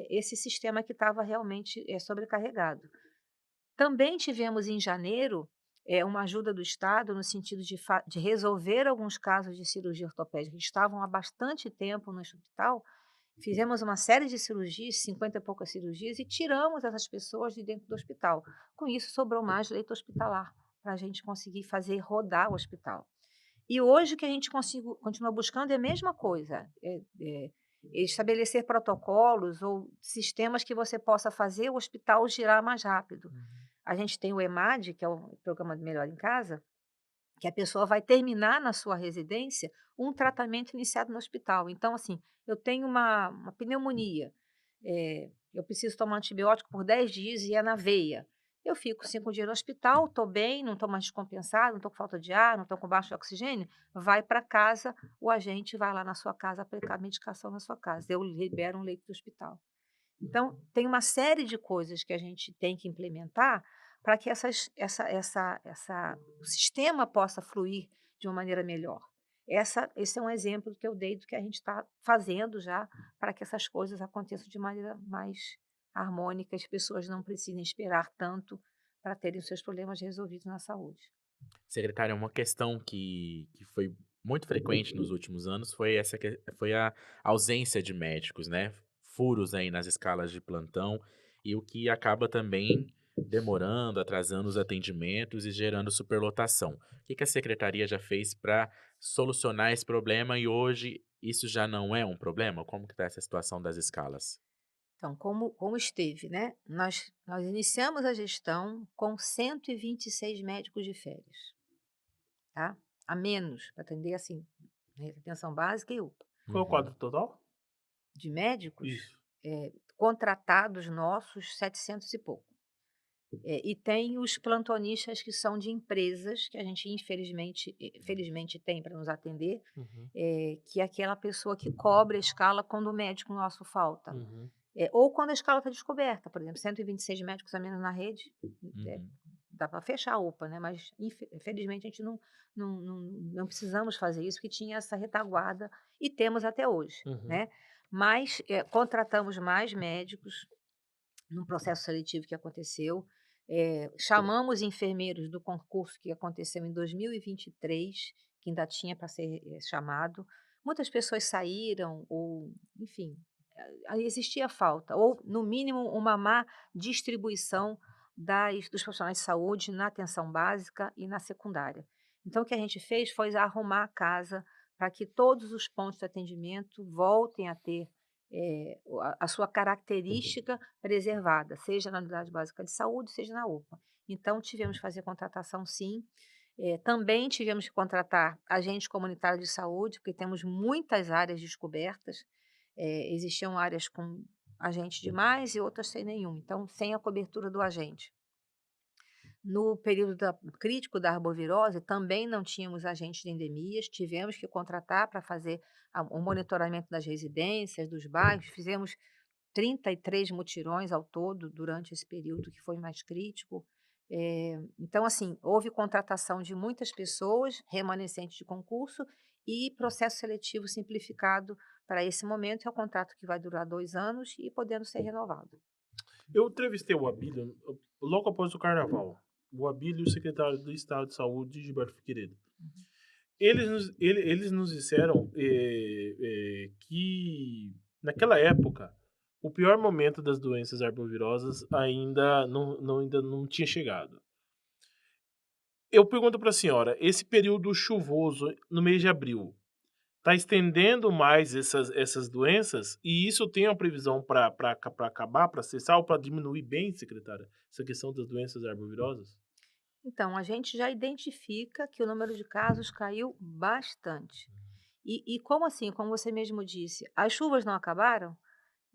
esse sistema que estava realmente, sobrecarregado. Também tivemos em janeiro, uma ajuda do Estado no sentido de resolver alguns casos de cirurgia ortopédica que estavam há bastante tempo no hospital. Fizemos uma série de cirurgias, 50 e poucas cirurgias, e tiramos essas pessoas de dentro do hospital. Com isso, sobrou mais leito hospitalar, para a gente conseguir fazer rodar o hospital. E hoje o que a gente continua buscando é a mesma coisa, estabelecer protocolos ou sistemas que você possa fazer o hospital girar mais rápido. Uhum. A gente tem o EMAD, que é o Programa do Melhor em Casa, que a pessoa vai terminar na sua residência um tratamento iniciado no hospital. Então, assim, eu tenho uma pneumonia, eu preciso tomar antibiótico por 10 dias e é na veia. Eu fico 5 dias no hospital, estou bem, não estou mais descompensado, não estou com falta de ar, não estou com baixo de oxigênio, vai para casa, o agente vai lá na sua casa aplicar a medicação na sua casa. Eu libero um leito do hospital. Então, tem uma série de coisas que a gente tem que implementar para que o sistema possa fluir de uma maneira melhor. Esse é um exemplo que eu dei do que a gente está fazendo já para que essas coisas aconteçam de maneira mais harmônica, as pessoas não precisem esperar tanto para terem os seus problemas resolvidos na saúde. Secretária, uma questão que foi muito frequente nos últimos anos foi a ausência de médicos, né? Furos aí nas escalas de plantão, e o que acaba também demorando, atrasando os atendimentos e gerando superlotação. O que que a secretaria já fez para solucionar esse problema e hoje isso já não é um problema? Como que está essa situação das escalas? Então, como esteve, né? Nós iniciamos a gestão com 126 médicos de férias. Tá? A menos, para atender, assim, né, atenção básica e UPA. Qual é o Uhum. quadro total? De médicos, Isso. contratados nossos, 700 e pouco. E tem os plantonistas que são de empresas, que a gente felizmente tem para nos atender, Uhum. que é aquela pessoa que cobre a escala quando o médico nosso falta. Uhum. Ou quando a escala está descoberta, por exemplo, 126 médicos a menos na rede, eh, Uhum. dá para fechar a UPA, né, mas infelizmente a gente não precisamos fazer isso, porque tinha essa retaguarda e temos até hoje, Uhum. né. Mas, contratamos mais médicos num processo seletivo que aconteceu, chamamos enfermeiros do concurso que aconteceu em 2023, que ainda tinha para ser, chamado. Muitas pessoas saíram ou, enfim, existia falta, ou no mínimo uma má distribuição dos profissionais de saúde na atenção básica e na secundária. Então o que a gente fez foi arrumar a casa para que todos os pontos de atendimento voltem a ter, a sua característica preservada, seja na unidade básica de saúde, seja na UPA. Então tivemos que fazer contratação sim, também tivemos que contratar agentes comunitários de saúde, porque temos muitas áreas descobertas. Existiam áreas com agente demais e outras sem nenhum, então sem a cobertura do agente. No período crítico da arbovirose, também não tínhamos agentes de endemias, tivemos que contratar para fazer o monitoramento das residências, dos bairros, fizemos 33 mutirões ao todo durante esse período que foi mais crítico. Então, assim, houve contratação de muitas pessoas, remanescentes de concurso, e processo seletivo simplificado para esse momento. É um contrato que vai durar 2 anos e podendo ser renovado. Eu entrevistei o Abílio logo após o carnaval. O Abílio e o secretário do Estado de Saúde, Gilberto Figueiredo. Eles nos disseram que, naquela época, o pior momento das doenças arbovirosas ainda não tinha chegado. Eu pergunto para a senhora, esse período chuvoso no mês de abril, tá estendendo mais essas doenças e isso tem uma previsão para acabar, para cessar ou para diminuir bem, secretária, essa questão das doenças arbovirosas? Então, a gente já identifica que o número de casos caiu bastante. E como assim? Como você mesmo disse, as chuvas não acabaram?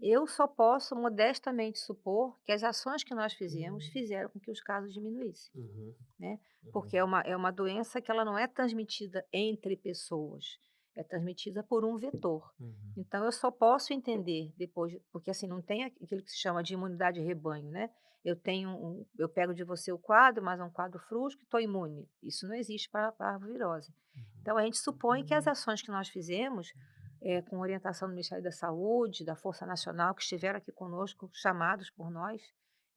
Eu só posso modestamente supor que as ações que nós fizemos Hum. fizeram com que os casos diminuíssem, Uhum, né? Porque uhum, é uma doença que ela não é transmitida entre pessoas, é transmitida por um vetor. uhum, Então eu só posso entender depois, porque assim não tem aquilo que se chama de imunidade de rebanho, né? Eu pego de você o quadro, mas é um quadro frouxo que estou imune. Isso não existe para a arbovirose. Então a gente supõe que as ações que nós fizemos com orientação do Ministério da Saúde, da Força Nacional, que estiveram aqui conosco, chamados por nós,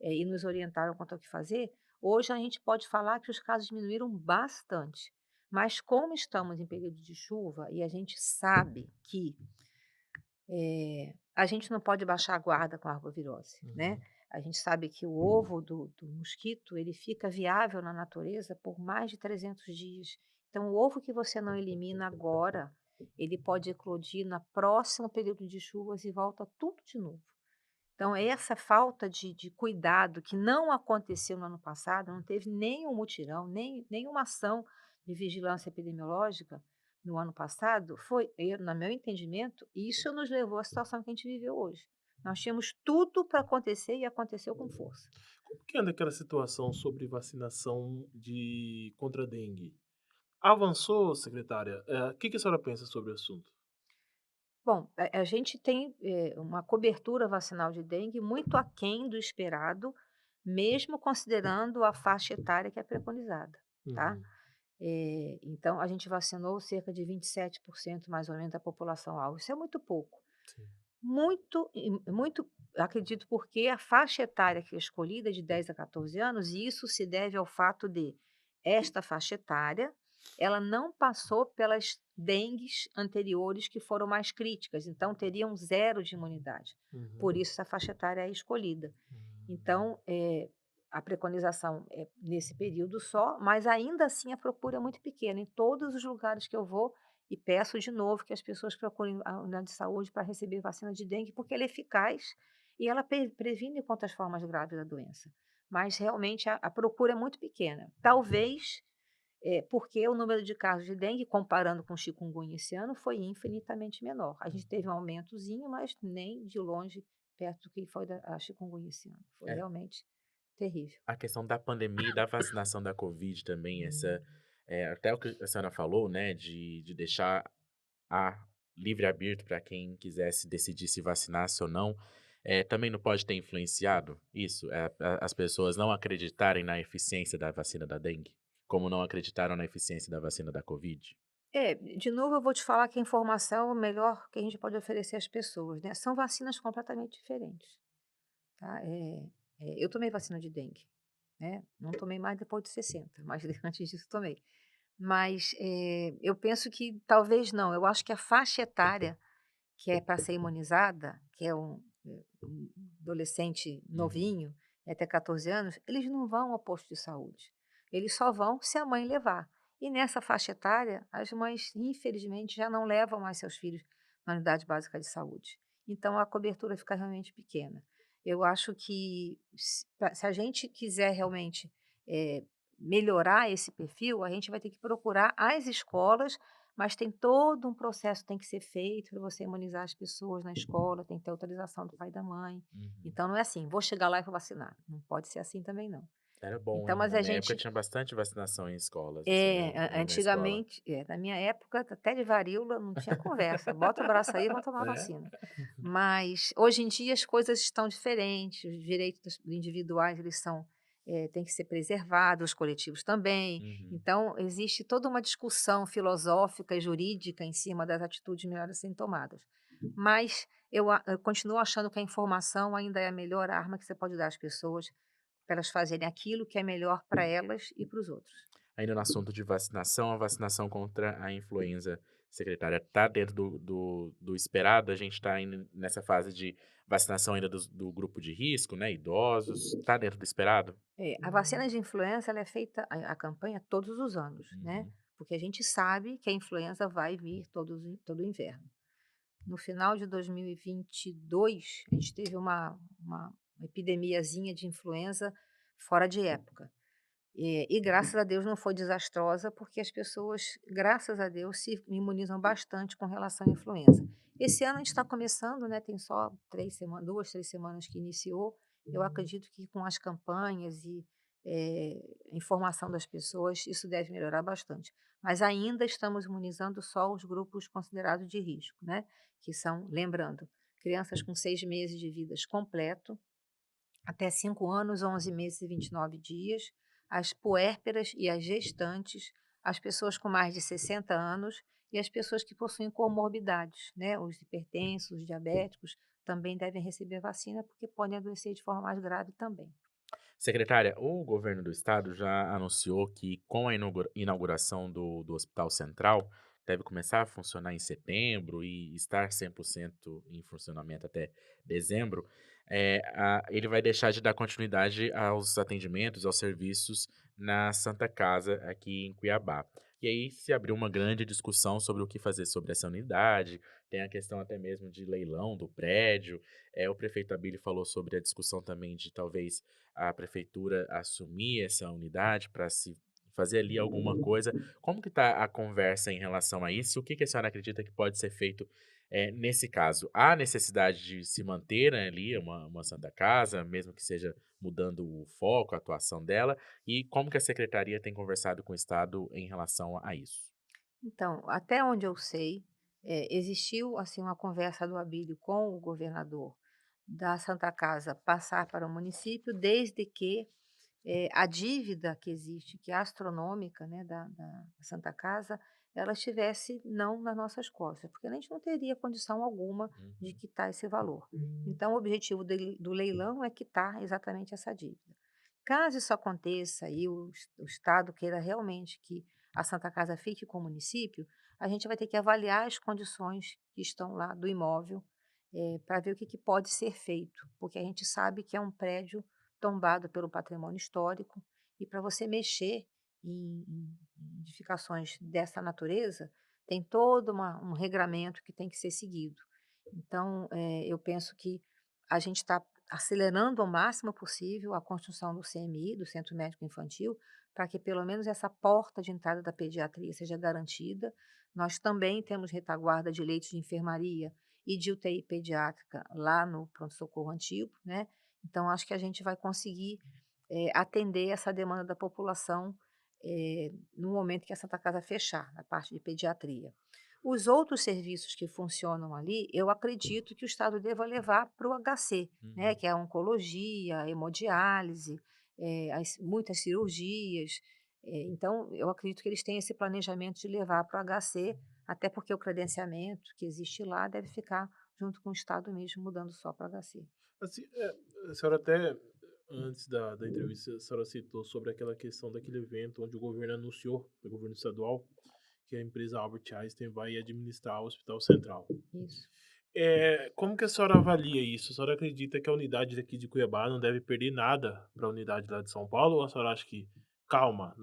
e nos orientaram quanto ao que fazer, hoje a gente pode falar que os casos diminuíram bastante. Mas como estamos em período de chuva e a gente sabe que a gente não pode baixar a guarda com a arbovirose, né? uhum. A gente sabe que o ovo do mosquito, ele fica viável na natureza por mais de 300 dias. Então, o ovo que você não elimina agora, ele pode eclodir no próximo período de chuvas e volta tudo de novo. Então, essa falta de cuidado que não aconteceu no ano passado, não teve nenhum mutirão, nenhuma ação de vigilância epidemiológica no ano passado, no meu entendimento, isso nos levou à situação que a gente viveu hoje. Nós tínhamos tudo para acontecer e aconteceu com força. Como que anda aquela situação sobre vacinação contra a dengue? Avançou, secretária? Que a senhora pensa sobre o assunto? Bom, a gente tem uma cobertura vacinal de dengue muito aquém do esperado, mesmo considerando a faixa etária que é preconizada, tá? Uhum, Então, a gente vacinou cerca de 27% mais ou menos da população-alvo. Isso é muito pouco. sim. Muito, acredito, porque a faixa etária que é escolhida é de 10 a 14 anos, e isso se deve ao fato de esta faixa etária, ela não passou pelas dengues anteriores que foram mais críticas, então teriam zero de imunidade. Por Uhum, isso essa faixa etária é escolhida. hum. Então, a preconização é nesse período só, mas ainda assim a procura é muito pequena. Em todos os lugares que eu vou, e peço de novo que as pessoas procurem a unidade de saúde para receber vacina de dengue, porque ela é eficaz e ela previne contra as formas graves da doença. Mas realmente a procura é muito pequena. Talvez porque o número de casos de dengue, comparando com chikungunya esse ano, foi infinitamente menor. A gente teve um aumentozinho, mas nem de longe perto do que foi a chikungunya esse ano. Foi É, realmente terrível. a questão da pandemia e da vacinação da Covid também, até o que a senhora falou, né, de deixar a livre-arbítrio para quem quisesse decidir se vacinasse ou não, também não pode ter influenciado isso? As pessoas não acreditarem na eficiência da vacina da dengue, como não acreditaram na eficiência da vacina da Covid? De novo eu vou te falar que a informação é o melhor que a gente pode oferecer às pessoas, né. São vacinas completamente diferentes, tá. Eu tomei vacina de dengue, né, não tomei mais depois de 60, mas antes disso tomei. Mas, eu penso que talvez não, eu acho que a faixa etária que é para ser imunizada, que é um adolescente Uhum. novinho, até 14 anos, eles não vão ao posto de saúde. Eles só vão se a mãe levar. E nessa faixa etária, as mães, infelizmente, já não levam mais seus filhos na unidade básica de saúde. Então a cobertura fica realmente pequena. Eu acho que se a gente quiser realmente eh, melhorar esse perfil, a gente vai ter que procurar as escolas, mas tem todo um processo que tem que ser feito para você imunizar as pessoas na escola, tem que ter autorização do pai e da mãe. Uhum. Então não é assim: "Vou chegar lá e vou vacinar". Não pode ser assim também não. Era bom, Então, hein? mas Na a minha época gente tinha bastante vacinação em escolas, assim, na escola. antigamente na minha época, até de varíola não tinha conversa, bota o braço aí e vão tomar É? vacina. Mas hoje em dia as coisas estão diferentes, os direitos individuais eles têm que ser preservados, os coletivos também. Uhum. Então existe toda uma discussão filosófica e jurídica em cima das atitudes melhores a serem tomadas. Mas eu continuo achando que a informação ainda é a melhor arma que você pode dar às pessoas, para elas fazerem aquilo que é melhor para elas e para os outros. Ainda no assunto de vacinação, a vacinação contra a influenza, secretária, tá dentro do esperado? A gente tá indo nessa fase de vacinação ainda do grupo de risco, né, idosos, tá dentro do esperado? A vacina de influenza ela é feita a campanha todos os anos, né, Uhum. porque a gente sabe que a influenza vai vir todo o inverno. No final de 2022, a gente teve uma epidemiazinha de influenza fora de época. E graças a Deus não foi desastrosa, porque as pessoas, graças a Deus, se imunizam bastante com relação à influenza. Esse ano a gente está começando, né, tem só 3 semanas, 2, 3 semanas que iniciou. Eu acredito que com as campanhas e, informação das pessoas, isso deve melhorar bastante. Mas ainda estamos imunizando só os grupos considerados de risco, né, que são, lembrando, crianças com 6 meses de vidas completo, até 5 anos, 11 meses e 29 dias, as puérperas e as gestantes, as pessoas com mais de 60 anos e as pessoas que possuem comorbidades, né, os hipertensos, os diabéticos, também devem receber vacina, porque podem adoecer de forma mais grave também. Secretária, o governo do estado já anunciou que com a inauguração do Hospital Central, deve começar a funcionar em setembro e estar 100% em funcionamento até dezembro, ele vai deixar de dar continuidade aos atendimentos, aos serviços na Santa Casa aqui em Cuiabá. E aí se abriu uma grande discussão sobre o que fazer sobre essa unidade, tem a questão até mesmo de leilão do prédio, o prefeito Abílio falou sobre a discussão também de talvez a prefeitura assumir essa unidade para se fazer ali alguma coisa. Como que está a conversa em relação a isso? O que que a senhora acredita que pode ser feito, nesse caso? Há necessidade de se manter, né, ali uma Santa Casa, mesmo que seja mudando o foco, a atuação dela, e como que a secretaria tem conversado com o estado em relação a isso? Então, até onde eu sei, existiu assim uma conversa do Abílio com o governador da Santa Casa passar para o município, desde que a dívida que existe, que é astronômica, né, da Santa Casa, ela estivesse não nas nossas costas, porque a gente não teria condição alguma de Uhum. quitar esse valor. Então, o objetivo do leilão é quitar exatamente essa dívida. Caso isso aconteça e o Estado queira realmente que a Santa Casa fique com o município, a gente vai ter que avaliar as condições que estão lá do imóvel, para ver o que que pode ser feito, porque a gente sabe que é um prédio tombado pelo patrimônio histórico, e para você mexer em edificações dessa natureza, tem todo um regramento que tem que ser seguido. Então, eu penso que a gente está acelerando ao máximo possível a construção do CMI, do Centro Médico Infantil, para que pelo menos essa porta de entrada da pediatria seja garantida. Nós também temos retaguarda de leitos de enfermaria e de UTI pediátrica lá no pronto-socorro antigo, né? Então, acho que a gente vai conseguir, atender essa demanda da população, no momento que a Santa Casa fechar, na parte de pediatria. Os outros serviços que funcionam ali, eu acredito que o Estado deva levar para o HC, né, Uhum. que é a oncologia, a hemodiálise, muitas cirurgias. Então, eu acredito que eles têm esse planejamento de levar para o HC, até porque o credenciamento que existe lá deve ficar junto com o Estado mesmo, mudando só para o HC. Assim, a senhora até, antes da entrevista, a senhora citou sobre aquela questão daquele evento onde o governo anunciou, o governo estadual, que a empresa Albert Einstein vai administrar o Hospital Central. Isso. Como que a senhora avalia isso? A senhora acredita que a unidade daqui de Cuiabá não deve perder nada para a unidade lá de São Paulo? Ou a senhora acha que, calma,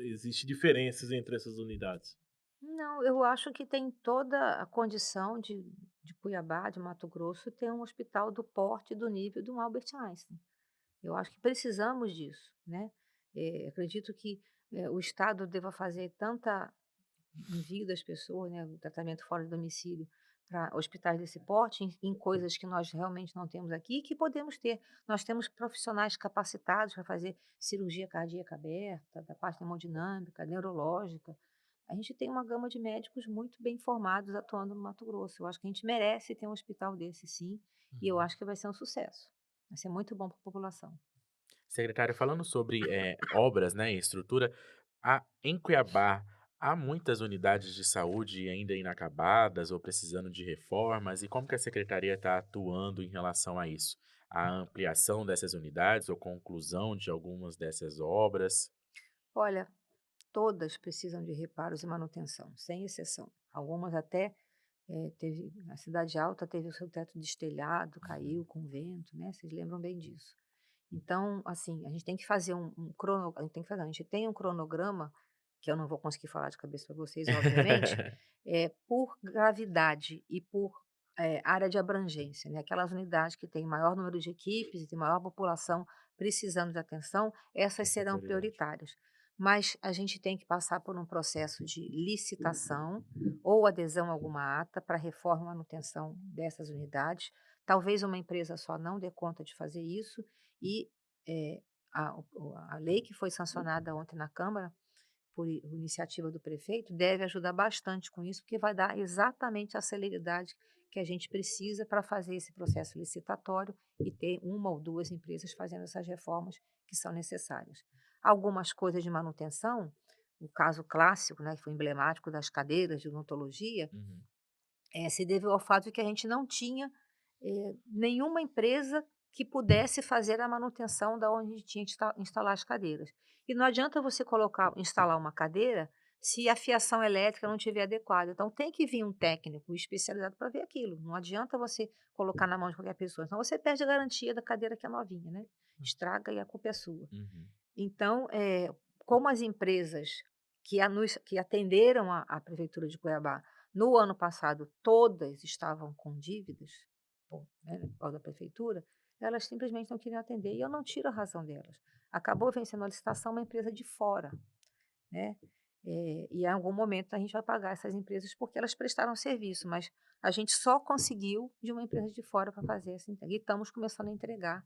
existe diferenças entre essas unidades? Não, eu acho que tem toda a condição de Cuiabá, de Mato Grosso, ter um hospital do porte e do nível do Albert Einstein. Eu acho que precisamos disso, né. Acredito que, o Estado deva fazer tanta envio das pessoas, né, o tratamento fora de domicílio para hospitais desse porte, em coisas que nós realmente não temos aqui e que podemos ter. Nós temos profissionais capacitados para fazer cirurgia cardíaca aberta, da parte hemodinâmica, neurológica. A gente tem uma gama de médicos muito bem formados atuando no Mato Grosso. Eu acho que a gente merece ter um hospital desse sim, e eu Uhum. acho que vai ser um sucesso. Vai ser muito bom para a população. Secretária, falando sobre, obras, né, e estrutura, em Cuiabá, há muitas unidades de saúde ainda inacabadas ou precisando de reformas, e como que a secretaria está atuando em relação a isso? A ampliação dessas unidades ou conclusão de algumas dessas obras? Olha, todas precisam de reparos e manutenção, sem exceção. Algumas até, teve a Cidade Alta teve o seu teto destelhado, Uhum. caiu com vento, né, vocês lembram bem disso. Então, assim, a gente tem que fazer a gente tem que fazer, a gente tem um cronograma que eu não vou conseguir falar de cabeça para vocês, obviamente, por gravidade e por área de abrangência, né? Aquelas unidades que têm maior número de equipes e tem maior população precisando de atenção, essas Essa é a serão prioridade. prioritárias. Mas a gente tem que passar por um processo de licitação ou adesão a alguma ata para reforma e manutenção dessas unidades. Talvez uma empresa só não dê conta de fazer isso e a lei que foi sancionada ontem na Câmara por iniciativa do prefeito, deve ajudar bastante com isso, porque vai dar exatamente a celeridade que a gente precisa para fazer esse processo licitatório e ter uma ou duas empresas fazendo essas reformas que são necessárias. Algumas coisas de manutenção, o caso clássico, né, que foi emblemático das cadeiras de odontologia, Uhum. se deveu ao fato de que a gente não tinha nenhuma empresa que pudesse fazer a manutenção da onde a gente tinha que instalar as cadeiras. E não adianta você instalar uma cadeira se a fiação elétrica não estiver adequada. Então tem que vir um técnico especializado para ver aquilo. Não adianta você colocar na mão de qualquer pessoa. Senão você perde a garantia da cadeira que é novinha, né? Estraga e a culpa é sua. Uhum. Então, como as empresas que atenderam a Prefeitura de Cuiabá no ano passado, todas estavam com dívidas, por causa da Prefeitura, elas simplesmente não queriam atender, e eu não tiro a razão delas. Acabou vencendo a licitação uma empresa de fora, né? E em algum momento a gente vai pagar essas empresas porque elas prestaram serviço, mas a gente só conseguiu de uma empresa de fora para fazer essa entrega. E estamos começando a entregar.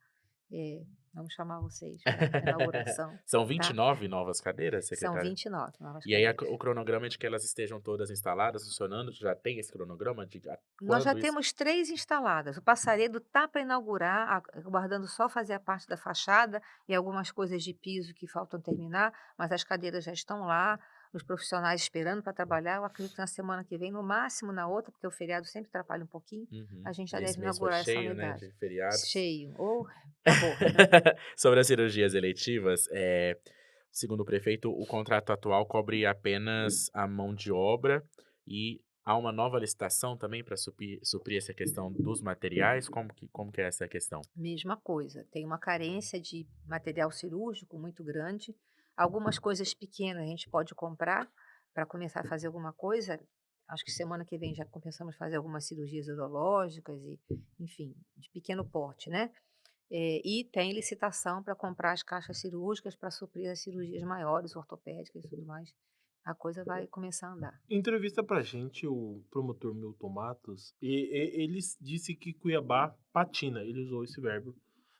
Vamos chamar vocês para a inauguração, São vinte e tá? nove novas cadeiras, São secretária? 29 novas E aí cadeiras. o cronograma de que elas estejam todas instaladas, funcionando, já tem esse cronograma de Nós já quando isso? temos 3 instaladas. O Passaredo está para inaugurar, aguardando só fazer a parte da fachada e algumas coisas de piso que faltam terminar, mas as cadeiras já estão lá, os profissionais esperando para trabalhar. Eu acredito que na semana que vem, no máximo na outra, porque o feriado sempre atrapalha um pouquinho, Uhum. a gente já E esse deve mês foi inaugurar essa cheio, né, unidade. de feriados. Cheio. Ou acabou, né? Sobre as cirurgias eletivas, segundo o prefeito, o contrato atual cobre apenas a mão de obra e há uma nova licitação também para suprir essa questão dos materiais? Como que é essa questão? Mesma coisa, tem uma carência de material cirúrgico muito grande. Algumas coisas pequenas a gente pode comprar para começar a fazer alguma coisa. Acho que semana que vem já começamos a fazer algumas cirurgias urológicas e, enfim, de pequeno porte, né? E tem licitação para comprar as caixas cirúrgicas para suprir as cirurgias maiores, ortopédicas e tudo mais. A coisa vai começar a andar. Em entrevista pra gente, o promotor Milton Matos, ele disse que Cuiabá patina, ele usou esse verbo,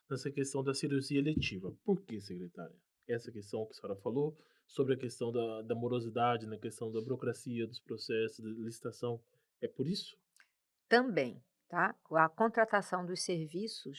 nessa questão da cirurgia eletiva. Por que, secretária? Essa questão que a senhora falou, sobre a questão da morosidade, na questão da burocracia, dos processos, da licitação, é por isso? Também, tá? A contratação dos serviços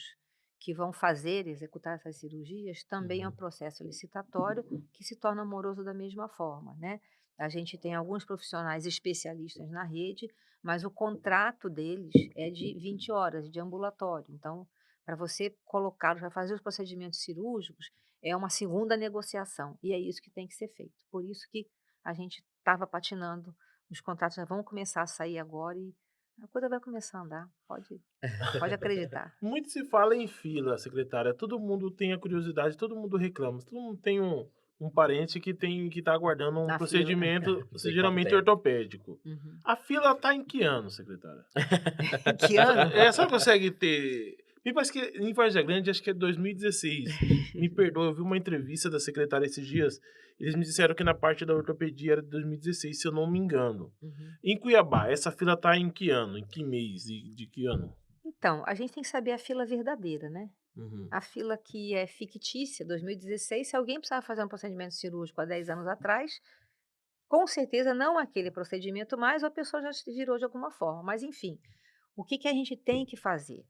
que vão fazer, executar essas cirurgias, também é um Uhum. processo licitatório que se torna moroso da mesma forma, né? A gente tem alguns profissionais especialistas na rede, mas o contrato deles é de 20 horas de ambulatório. Então, para você colocá-los para fazer os procedimentos cirúrgicos, é uma segunda negociação, e é isso que tem que ser feito. Por isso que a gente estava patinando, os contratos já vão começar a sair agora e a coisa vai começar a andar, pode acreditar. Muito se fala em fila, secretária. Todo mundo tem a curiosidade, todo mundo reclama. Todo mundo tem um parente que tá aguardando um Na fila. procedimento, Não sei quanto geralmente tempo. ortopédico. Uhum. A fila tá em que ano, secretária? Que ano? A senhora consegue ter. Me parece que em Vargem Grande, acho que é 2016. Me perdoa, eu vi uma entrevista da secretária esses dias. Eles me disseram que na parte da ortopedia era de 2016, se eu não me engano. Uhum. Em Cuiabá, essa fila tá em que ano? Em que mês? E de que ano? Então, a gente tem que saber a fila verdadeira, né. Uhum. A fila que é fictícia, 2016, se alguém precisava fazer um procedimento cirúrgico há 10 anos atrás, com certeza não aquele procedimento mais, ou a pessoa já se virou de alguma forma. Mas enfim, o que que a gente tem que fazer?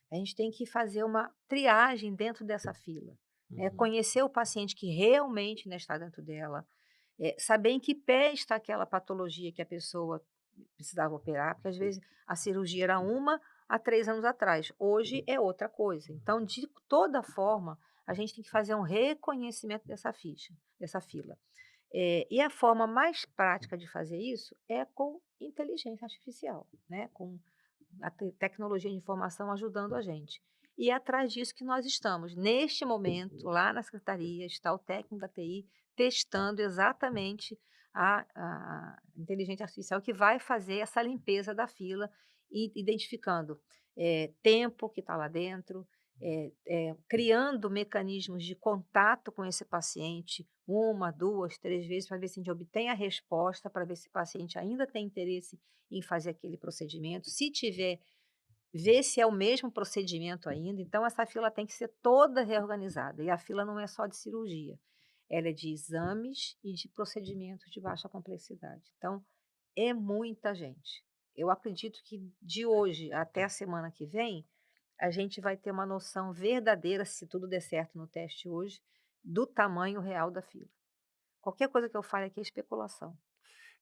A gente tem que fazer uma triagem dentro dessa fila, Uhum. conhecer o paciente que realmente, né, está dentro dela, saber em que pé está aquela patologia que a pessoa precisava operar, porque às vezes a cirurgia era uma há 3 anos atrás, hoje é outra coisa. Então, de toda forma, a gente tem que fazer um reconhecimento dessa ficha, dessa fila. E a forma mais prática de fazer isso é com inteligência artificial, né, com a tecnologia de informação ajudando a gente. E é atrás disso que nós estamos. Neste momento, lá na secretaria, está o técnico da TI testando exatamente a inteligência artificial que vai fazer essa limpeza da fila, identificando tempo que está lá dentro, criando mecanismos de contato com esse paciente, uma, duas, três vezes, para ver se a gente obtém a resposta, para ver se o paciente ainda tem interesse em fazer aquele procedimento. Se tiver, ver se é o mesmo procedimento ainda. Então, essa fila tem que ser toda reorganizada. E a fila não é só de cirurgia, ela é de exames e de procedimentos de baixa complexidade. Então, é muita gente. Eu acredito que de hoje até a semana que vem, a gente vai ter uma noção verdadeira, se tudo der certo no teste hoje, do tamanho real da fila. Qualquer coisa que eu fale aqui é especulação.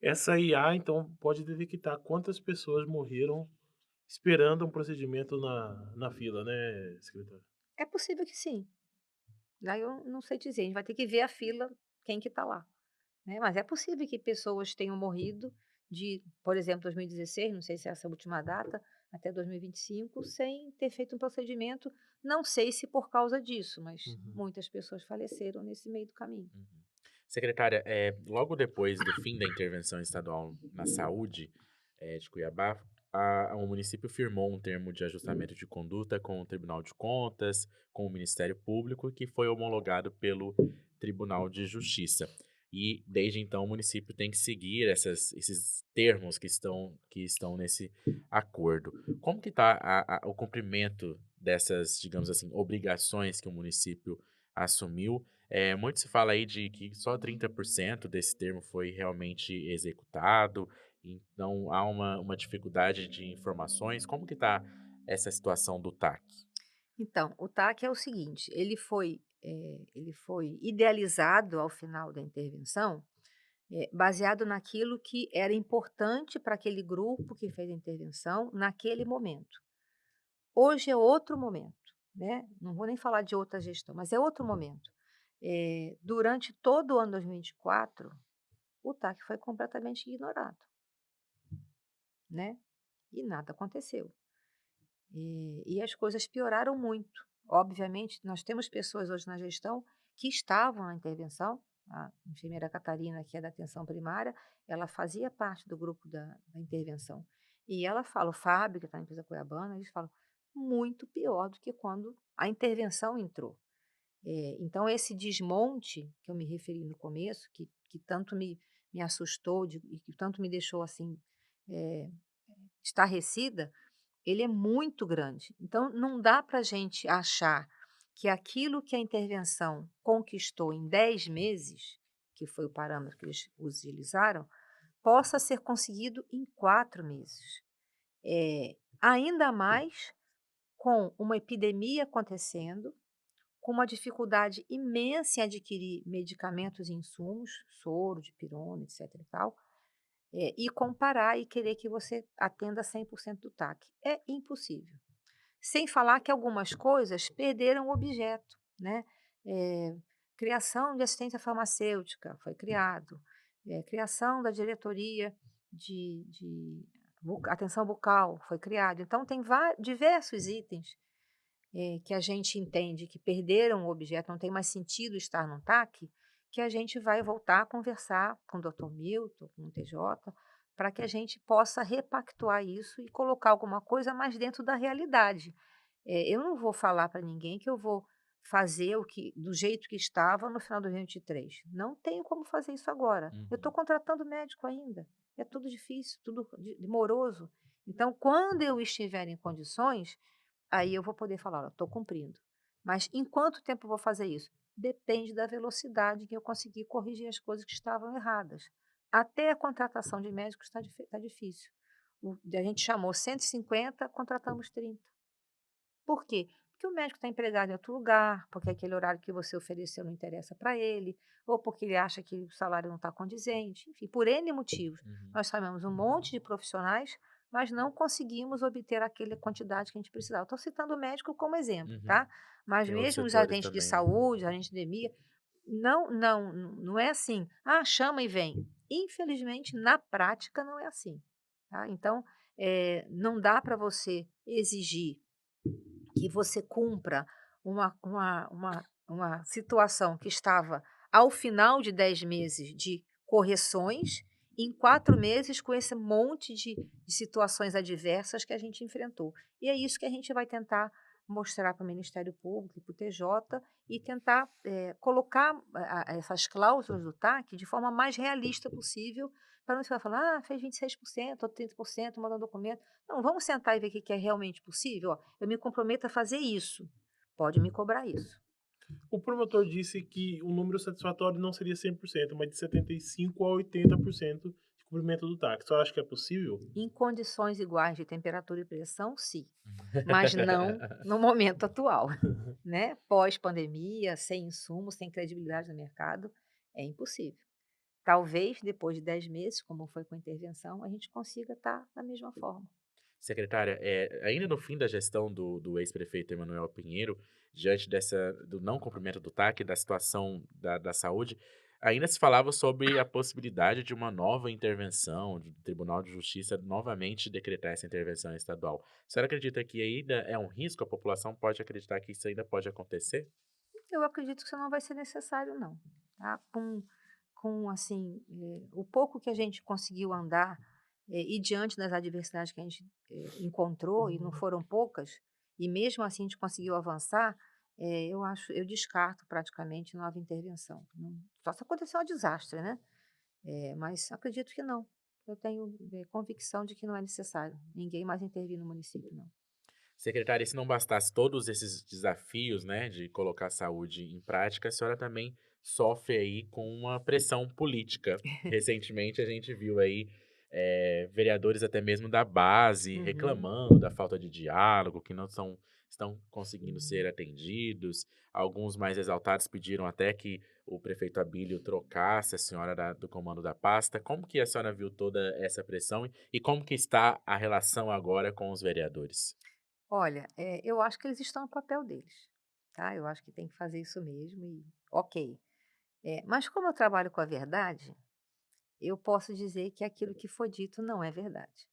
Essa IA, então, pode detectar quantas pessoas morreram esperando um procedimento na fila, né, secretária? É possível que sim. Daí eu não sei dizer, a gente vai ter que ver a fila, quem que está lá, né. Mas é possível que pessoas tenham morrido de, por exemplo, 2016, não sei se é essa a última data, até 2025, sem ter feito um procedimento. Não sei se por causa disso, mas Uhum. muitas pessoas faleceram nesse meio do caminho. Uhum. Secretária, logo depois do fim da intervenção estadual na saúde, de Cuiabá, o município firmou um termo de ajustamento de conduta com o Tribunal de Contas, com o Ministério Público, que foi homologado pelo Tribunal de Justiça. E desde então o município tem que seguir esses termos que estão nesse acordo. Como que está o cumprimento dessas, digamos assim, obrigações que o município assumiu? Muito se fala aí de que só 30% desse termo foi realmente executado, então há uma dificuldade de informações. Como que está essa situação do TAC? Então, o TAC é o seguinte, ele foi idealizado ao final da intervenção, baseado naquilo que era importante para aquele grupo que fez a intervenção naquele momento. Hoje é outro momento, né, não vou nem falar de outra gestão, mas é outro momento. Durante todo o ano 2024, o TAC foi completamente ignorado, né, e nada aconteceu. E as coisas pioraram muito. Obviamente, nós temos pessoas hoje na gestão que estavam na intervenção. A enfermeira Catarina, que é da atenção primária, ela fazia parte do grupo da intervenção. E ela fala, o Fábio, que está na empresa Cuiabana, eles falam muito pior do que quando a intervenção entrou. Então, esse desmonte que eu me referi no começo, que tanto me assustou e que tanto me deixou assim, eh, estarrecida, ele é muito grande. Então, não dá para a gente achar que aquilo que a intervenção conquistou em 10 meses, que foi o parâmetro que eles utilizaram, possa ser conseguido em 4 meses. Ainda mais com uma epidemia acontecendo, com uma dificuldade imensa em adquirir medicamentos e insumos, soro, dipirona, etc e tal, e comparar e querer que você atenda 100% do TAC. É impossível. Sem falar que algumas coisas perderam o objeto, né. Eh, Criação de assistência farmacêutica foi criado, criação da diretoria de atenção bucal foi criado. Então tem diversos itens, que a gente entende que perderam o objeto, não tem mais sentido estar no TAC, que a gente vai voltar a conversar com o doutor Milton, com o TJ, para que a gente possa repactuar isso e colocar alguma coisa mais dentro da realidade. Eu não vou falar para ninguém que eu vou fazer o que do jeito que estava no final de 2023. Não tenho como fazer isso agora. Eu estou Uhum, contratando médico ainda. É tudo difícil, tudo moroso. Então, quando eu estiver em condições, aí eu vou poder falar: "Olha, estou cumprindo". Mas em quanto tempo eu vou fazer isso? Depende da velocidade que eu conseguir corrigir as coisas que estavam erradas. Até a contratação de médicos está difícil. A gente chamou 150, contratamos 30. Por quê? Porque o médico está empregado em outro lugar, porque aquele horário que você ofereceu não interessa para ele, ou porque ele acha que o salário não está condizente, enfim, por N motivos. uhum, Nós chamamos um monte de profissionais, mas não conseguimos obter aquela quantidade que a gente precisava. Estou citando o médico como exemplo, uhum. tá? Mas Tem outros mesmo os setores agentes de também, né? saúde, agentes de endemia, não é assim, ah, chama e vem. Infelizmente, na prática, não é assim, tá? Então, não dá para você exigir que você cumpra uma situação que estava ao final de 10 meses de correções em 4 meses com esse monte de situações adversas que a gente enfrentou. E é isso que a gente vai tentar mostrar para o Ministério Público e para o TJ e tentar, colocar essas cláusulas do TAC de forma mais realista possível, para não ficar falando: "Ah, fez 26% ou 30%, mandou documento". Não, vamos sentar e ver o que é realmente possível. Ó, eu me comprometo a fazer isso, pode me cobrar isso. O promotor disse que o número satisfatório não seria 100%, mas de 75 a 80% de cumprimento do TAC. A senhora acha que é possível? Em condições iguais de temperatura e pressão, sim, mas não no momento atual, né. Pós-pandemia, sem insumos, sem credibilidade no mercado, é impossível. Talvez depois de 10 meses, como foi com a intervenção, a gente consiga estar da mesma forma. Secretária, ainda no fim da gestão do ex-prefeito Emanuel Pinheiro, diante do não cumprimento do TAC, da situação da saúde, ainda se falava sobre a possibilidade de uma nova intervenção, do Tribunal de Justiça novamente decretar essa intervenção estadual. A senhora acredita que ainda é um risco? A população pode acreditar que isso ainda pode acontecer? Eu acredito que isso não vai ser necessário não, tá. Assim, o pouco que a gente conseguiu andar, e diante das adversidades que a gente, encontrou, e não foram poucas, e mesmo assim a gente conseguiu avançar, eu descarto praticamente nova intervenção. Não, só se acontecer um desastre, né. Mas acredito que não. Eu tenho, convicção de que não é necessário ninguém mais intervir no município, não. Secretária, e se não bastasse todos esses desafios, né, de colocar a saúde em prática, a senhora também sofre aí com uma pressão política. Recentemente a gente viu aí vereadores até mesmo da base Uhum. reclamando da falta de diálogo, que não estão conseguindo ser atendidos. Alguns mais exaltados pediram até que o prefeito Abílio trocasse a senhora do comando da pasta. Como que a senhora viu toda essa pressão e como que está a relação agora com os vereadores? Olha, eu acho que eles estão no papel deles, tá, eu acho que tem que fazer isso mesmo e ok. Mas como eu trabalho com a verdade, eu posso dizer que aquilo que foi dito não é verdade,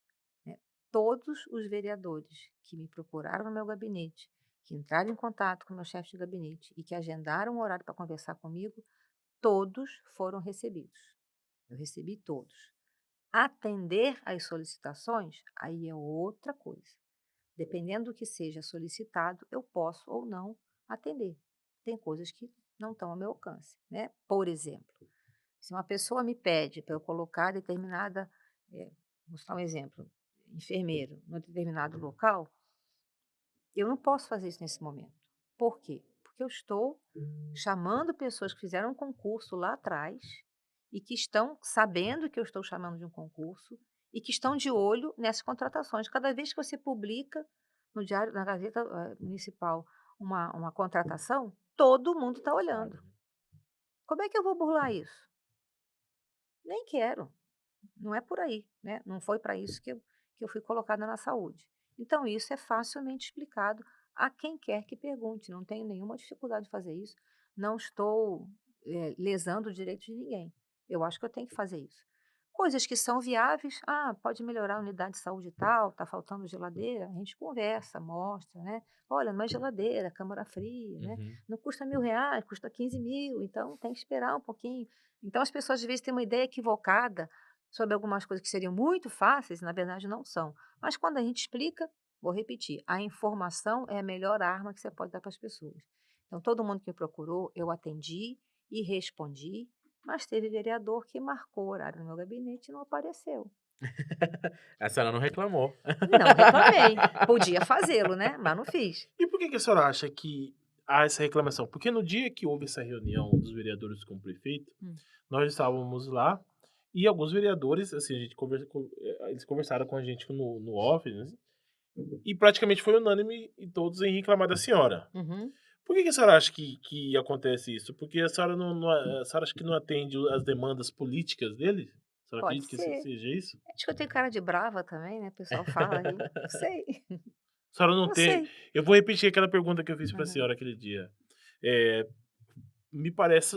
né. Todos os vereadores que me procuraram no meu gabinete, que entraram em contato com o meu chefe de gabinete e que agendaram um horário para conversar comigo, todos foram recebidos. Eu recebi todos. Atender às solicitações, aí é outra coisa. Dependendo do que seja solicitado, eu posso ou não atender. Tem coisas que não estão ao meu alcance, né. Por exemplo, se uma pessoa me pede para eu colocar determinada, vou citar um exemplo, enfermeiro num determinado local, eu não posso fazer isso nesse momento. Por quê? Porque eu estou chamando pessoas que fizeram um concurso lá atrás e que estão sabendo que eu estou chamando de um concurso e que estão de olho nessas contratações. Cada vez que você publica no diário, na Gazeta, Municipal, uma contratação, todo mundo está olhando. Sabe, né? Como é que eu vou burlar isso? Nem quero. Não é por aí, né, não foi para isso que eu fui colocada na saúde. Então isso é facilmente explicado a quem quer que pergunte, não tenho nenhuma dificuldade de fazer isso, não estou, lesando o direito de ninguém. Eu acho que eu tenho que fazer isso. Coisas que são viáveis, pode melhorar a unidade de saúde tal, está faltando geladeira, a gente conversa, mostra, né. Olha, não é geladeira, câmara fria, né, Uhum. não custa R$ 1.000, custa 15.000, então tem que esperar um pouquinho. Então as pessoas às vezes têm uma ideia equivocada sobre algumas coisas que seriam muito fáceis, na verdade não são. Mas quando a gente explica, vou repetir, a informação é a melhor arma que você pode dar para as pessoas. Então todo mundo que me procurou, eu atendi e respondi, mas teve vereador que marcou horário no meu gabinete e não apareceu. A senhora não reclamou. Não reclamei, podia fazê-lo, né, mas não fiz. E por que a senhora acha que há essa reclamação? Porque no dia que houve essa reunião dos vereadores com o prefeito, Hum. nós estávamos lá e alguns vereadores, assim, a gente eles conversaram com a gente no off, né, e praticamente foi unânime e todos em reclamar da senhora. Uhum. Por que a senhora acha que acontece isso? Porque a senhora a senhora acha que não atende as demandas políticas deles? A senhora Pode acredita que ser. seja isso? Acho que eu tenho cara de brava também, né, o pessoal fala aí, não sei, A senhora não não tem. sei. Eu vou repetir aquela pergunta que eu fiz para a Aham. senhora aquele dia. Eh, Me parece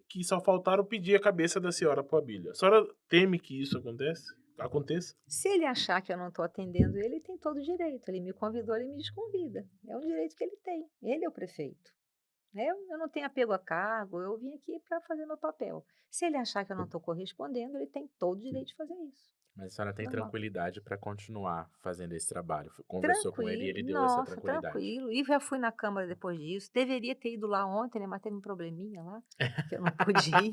que só faltaram pedir a cabeça da senhora para o Abílio. A senhora teme que isso aconteça? Se ele achar que eu não estou atendendo ele, tem todo o direito. Ele me convidou, ele me desconvida. É um direito que ele tem. Ele é o prefeito. Né? Eu não tenho apego a cargo, eu vim aqui para fazer meu papel. Se ele achar que eu não estou correspondendo, ele tem todo o direito de fazer isso. Mas a senhora tem Normal. tranquilidade para continuar fazendo esse trabalho. Conversou com ele e ele Tranquilo, deu essa nossa, tranquilidade. tranquilo. E já fui na Câmara depois disso. Deveria ter ido lá ontem, né? Mas teve um probleminha lá, que eu não pude ir.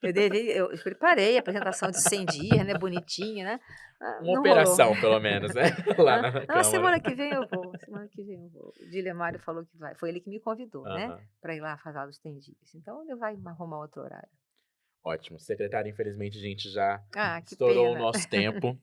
Eu preparei a apresentação de 100 dias, né? Bonitinha, né? Uma Não rolou. operação, pelo menos, né? Lá na Não, Câmara. semana que vem eu vou. Semana que vem eu vou. O Dilemário falou que vai. Foi ele que me convidou, né? Aham. Para ir lá fazer os 100 dias. Então ele vai arrumar outro horário. Ótimo. Secretária, infelizmente a gente já Ah, que estourou o pena. nosso tempo.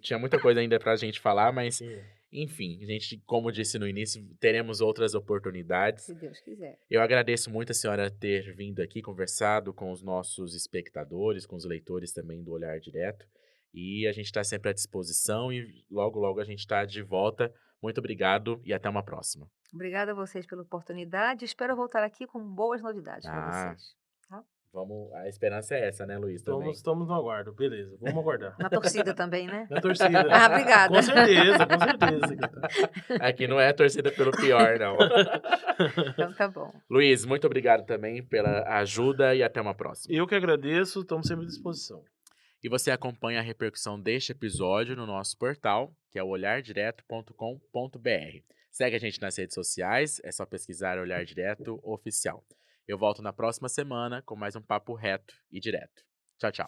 Tinha muita coisa ainda pra gente falar, mas, Sim. enfim, a gente, como disse no início, teremos outras oportunidades. Se Deus quiser. Eu agradeço muito a senhora ter vindo aqui, conversado com os nossos espectadores, com os leitores também do Olhar Direto. E a gente está sempre à disposição e logo, logo a gente está de volta. Muito obrigado e até uma próxima. Obrigada a vocês pela oportunidade. Espero voltar aqui com boas novidades para Ah, vocês. Tá? vamos. A esperança é essa, né, Luiz? Também. Estamos no aguardo, beleza. Vamos aguardar. Na torcida também, né? Na torcida. Ah, obrigada. Com certeza, secretário. Aqui não é torcida pelo pior, não. Então tá bom. Luiz, muito obrigado também pela ajuda e até uma próxima. Eu que agradeço, estamos sempre à disposição. E você acompanha a repercussão deste episódio no nosso portal, que é o olhardireto.com.br. Segue a gente nas redes sociais, é só pesquisar Olhar Direto Oficial. Eu volto na próxima semana com mais um papo reto e direto. Tchau, tchau.